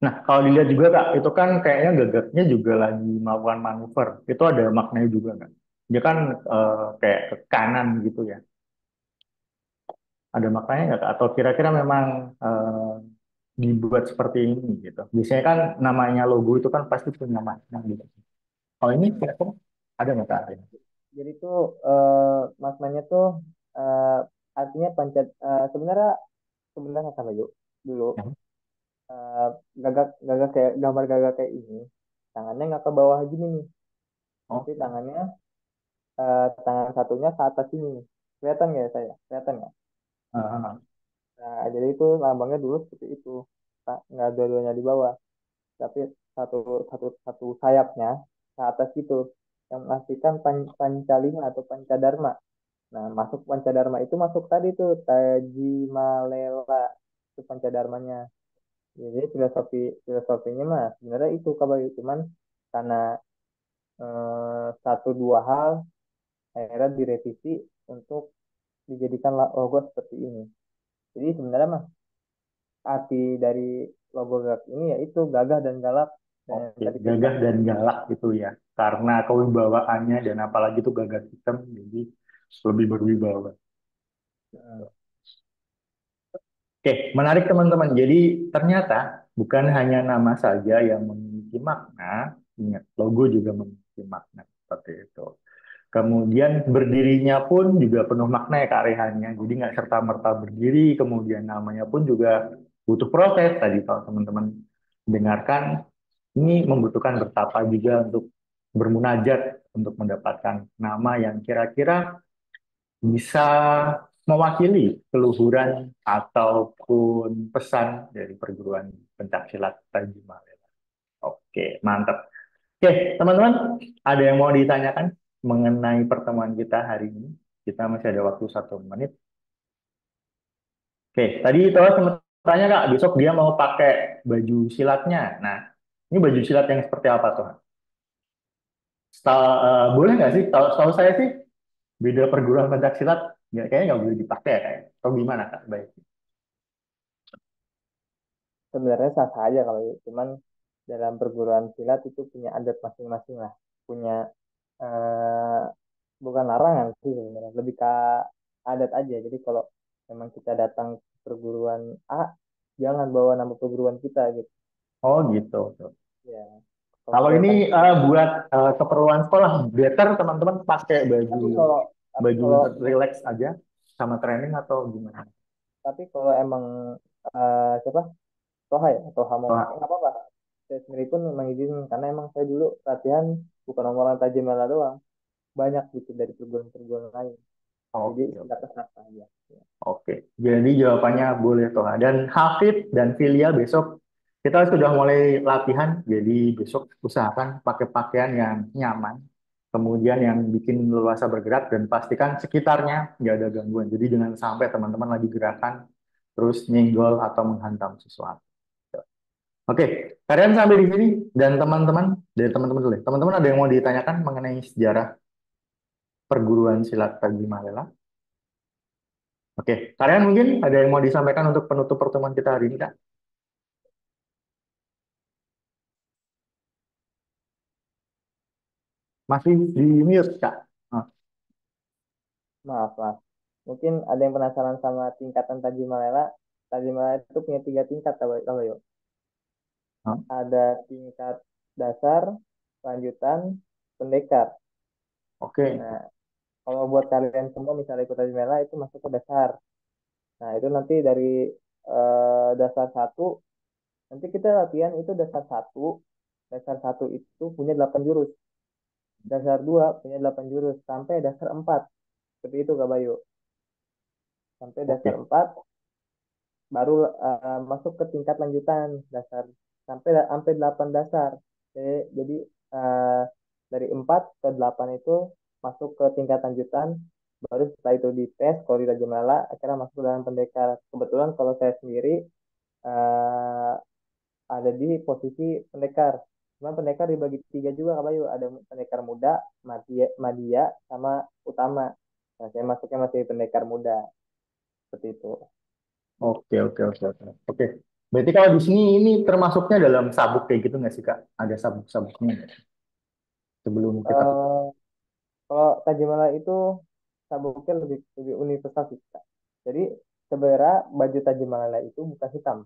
nah, kalau dilihat juga Kak, itu kan kayaknya gagaknya juga lagi melakukan manuver. Itu ada maknanya juga nggak? Dia kan kayak ke kanan gitu ya. Ada maknanya nggak Kak? Atau kira-kira memang dibuat seperti ini gitu? Biasanya kan namanya logo itu kan pasti punya makna gitu. Kalau ini kira-kira ada nggak Kak? Jadi tuh maknanya tuh eh, artinya sebenarnya sebenarnya sama yuk dulu Ya. eh, gagak gagak kayak gambar gagak kayak ini tangannya nggak ke bawah gini nih tapi Oke. tangannya tangan satunya ke atas ini nih. Kelihatan nggak ya saya kelihatan nggak. Ah, Nah jadi itu lambangnya dulu seperti itu. Nggak dua-duanya di bawah tapi satu satu satu sayapnya ke atas gitu yang mengartikan pancalima atau pancadharma. Nah, masuk Pancadharma itu masuk tadi tuh Tajimalela itu Pancadharmanya. Jadi filosofinya mah sebenarnya itu kabar cuman karena satu dua hal akhirnya direvisi untuk dijadikan logo seperti ini. Jadi sebenarnya mah arti dari logo gagak ini yaitu gagah dan galak dan yang oke, tadi saya gagah bilang dan galak gitu ya. Karena kewibawaannya dan apalagi itu gagah hitam, jadi lebih berwibawa. eh, Oke, menarik teman-teman. Jadi ternyata bukan hanya nama saja yang memiliki makna, ingat logo juga memiliki makna seperti itu. Kemudian berdirinya pun juga penuh makna ya kearehannya. Jadi nggak serta-merta berdiri, kemudian namanya pun juga butuh proses. Tadi kalau teman-teman dengarkan, ini membutuhkan bertapa juga untuk bermunajat untuk mendapatkan nama yang kira-kira bisa mewakili keluhuran ataupun pesan dari perguruan pencaksilat Tajimalela. Oke, mantap. Oke, teman-teman, ada yang mau ditanyakan mengenai pertemuan kita hari ini? Kita masih ada waktu 1 menit. Oke, tadi itu sempat tanya Kak, besok dia mau pakai baju silatnya. Nah, ini baju silat yang seperti apa tuh? Boleh nggak sih? Setahu saya sih beda perguruan pencak silat, kayaknya nggak boleh dipakai ya kayak. Atau gimana Kak? Baik. sebenarnya sah-sah aja kalau cuman dalam perguruan silat itu punya adat masing-masing lah, punya eh, bukan larangan sih sebenarnya, lebih ke adat aja. Jadi kalau memang kita datang ke perguruan A, jangan bawa nama perguruan kita gitu. Oh gitu. Ya, kalau Kalau kita ini datang, buat keperluan sekolah, better teman-teman pakai baju tapi kalau tapi baju kalau relax aja sama training atau gimana? tapi kalau emang siapa Toha ya, Toha mau pakai Wah, nggak apa-apa. Saya sendiri pun memang izin karena emang saya dulu latihan bukan orang Tajimala doang, banyak gitu dari perguruan-perguruan lain. Jadi oke. nggak kesana aja. Ya. Oke, jadi jawabannya boleh Toha. Dan Hafid dan Filia besok kita sudah mulai latihan, jadi besok usahakan pakai pakaian yang nyaman, kemudian yang bikin leluasa bergerak dan pastikan sekitarnya nggak ada gangguan. Jadi jangan sampai teman-teman lagi gerakan terus nyenggol atau menghantam sesuatu. Oke, kalian sampai di sini dan teman-teman dari teman-teman dulu. Ya. Teman-teman ada yang mau ditanyakan mengenai sejarah perguruan silat Tajimalela? Oke, kalian mungkin ada yang mau disampaikan untuk penutup pertemuan kita hari ini, Kak? Masih di mute, Kak. Ah, Maaf, maaf. Mungkin ada yang penasaran sama tingkatan Tajimalela. Tajimalela itu punya tiga tingkat, tahu yuk. ah, Ada tingkat dasar, lanjutan, pendekar. oke, Nah, kalau buat kalian semua misalnya ikut Tajimalela itu masuk ke dasar. Nah, itu nanti dari dasar satu, nanti kita latihan itu dasar satu itu punya 8 jurus, dasar dua punya 8 jurus, sampai dasar 4. Seperti itu Kak Bayu. Sampai dasar oke, 4 baru masuk ke tingkat lanjutan dasar sampai sampai 8 dasar. Jadi eh, dari 4 ke 8 itu masuk ke tingkat lanjutan, baru setelah itu dites kalau di Raja Mala akhirnya masuk dalam pendekar. Kebetulan kalau saya sendiri eh, ada di posisi pendekar. Cuman pendekar dibagi tiga juga Kak Bayu. Ada pendekar muda, Madia, sama utama. Nah, saya masuknya masih pendekar muda seperti itu. oke. Oke, berarti kalau di sini ini termasuknya dalam sabuk kayak gitu nggak sih, Kak? Ada sabuk-sabuknya nggak sebelum kita tutup? Eh, Kalau Tajimala itu sabuknya lebih lebih universal sih, Kak. Jadi sebenarnya baju Tajimala itu bukan hitam.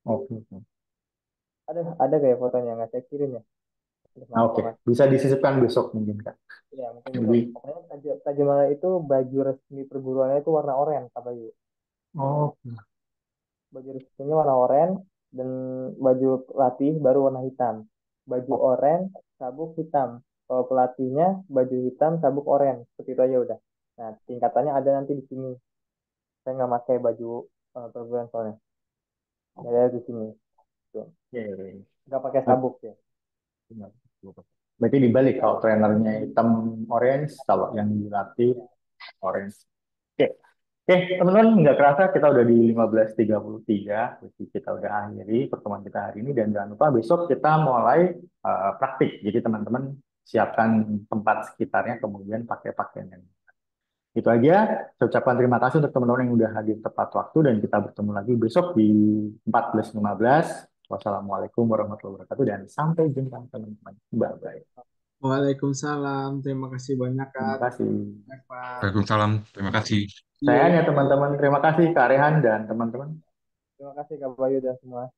Oke, oke. Ada kayak fotonya nggak saya kirim ya. Aduh, Nah, maaf oke. banget. Bisa disisipkan besok mungkin, Kak. Ya mungkin besok. Jadi, Pokoknya Tajimala itu baju resmi perguruannya itu warna oranye Kak Bayu. oh, Baju resminya warna oranye dan baju latih baru warna hitam. Baju oh, oranye, sabuk hitam. Kalau pelatihnya baju hitam, sabuk oranye. Seperti itu aja udah. Nah, tingkatannya ada nanti di sini. Saya nggak pakai baju perguruan soalnya. Ada di sini. Tuh. iya, iya, iya. Nggak pakai sabuk ya. Benar. Berarti dibalik kalau trainernya hitam orange, kalau yang dilatih orange. Oke, oke, teman-teman, nggak kerasa kita udah di 15.33, jadi kita udah akhiri pertemuan kita hari ini dan jangan lupa besok kita mulai praktik. Jadi teman-teman siapkan tempat sekitarnya, kemudian pakai pakaian yang itu aja. Saya ucapkan terima kasih untuk teman-teman yang udah hadir tepat waktu dan kita bertemu lagi besok di 14.15. Wassalamualaikum warahmatullahi wabarakatuh dan sampai jumpa teman-teman. Bye-bye. Waalaikumsalam. Terima kasih banyak Terima Kak. kasih. Eva. Waalaikumsalam. Terima kasih. Iya, Sayangnya iya. teman-teman. Terima kasih Kak Rehan dan teman-teman. Terima kasih Kak Bayu dan semua.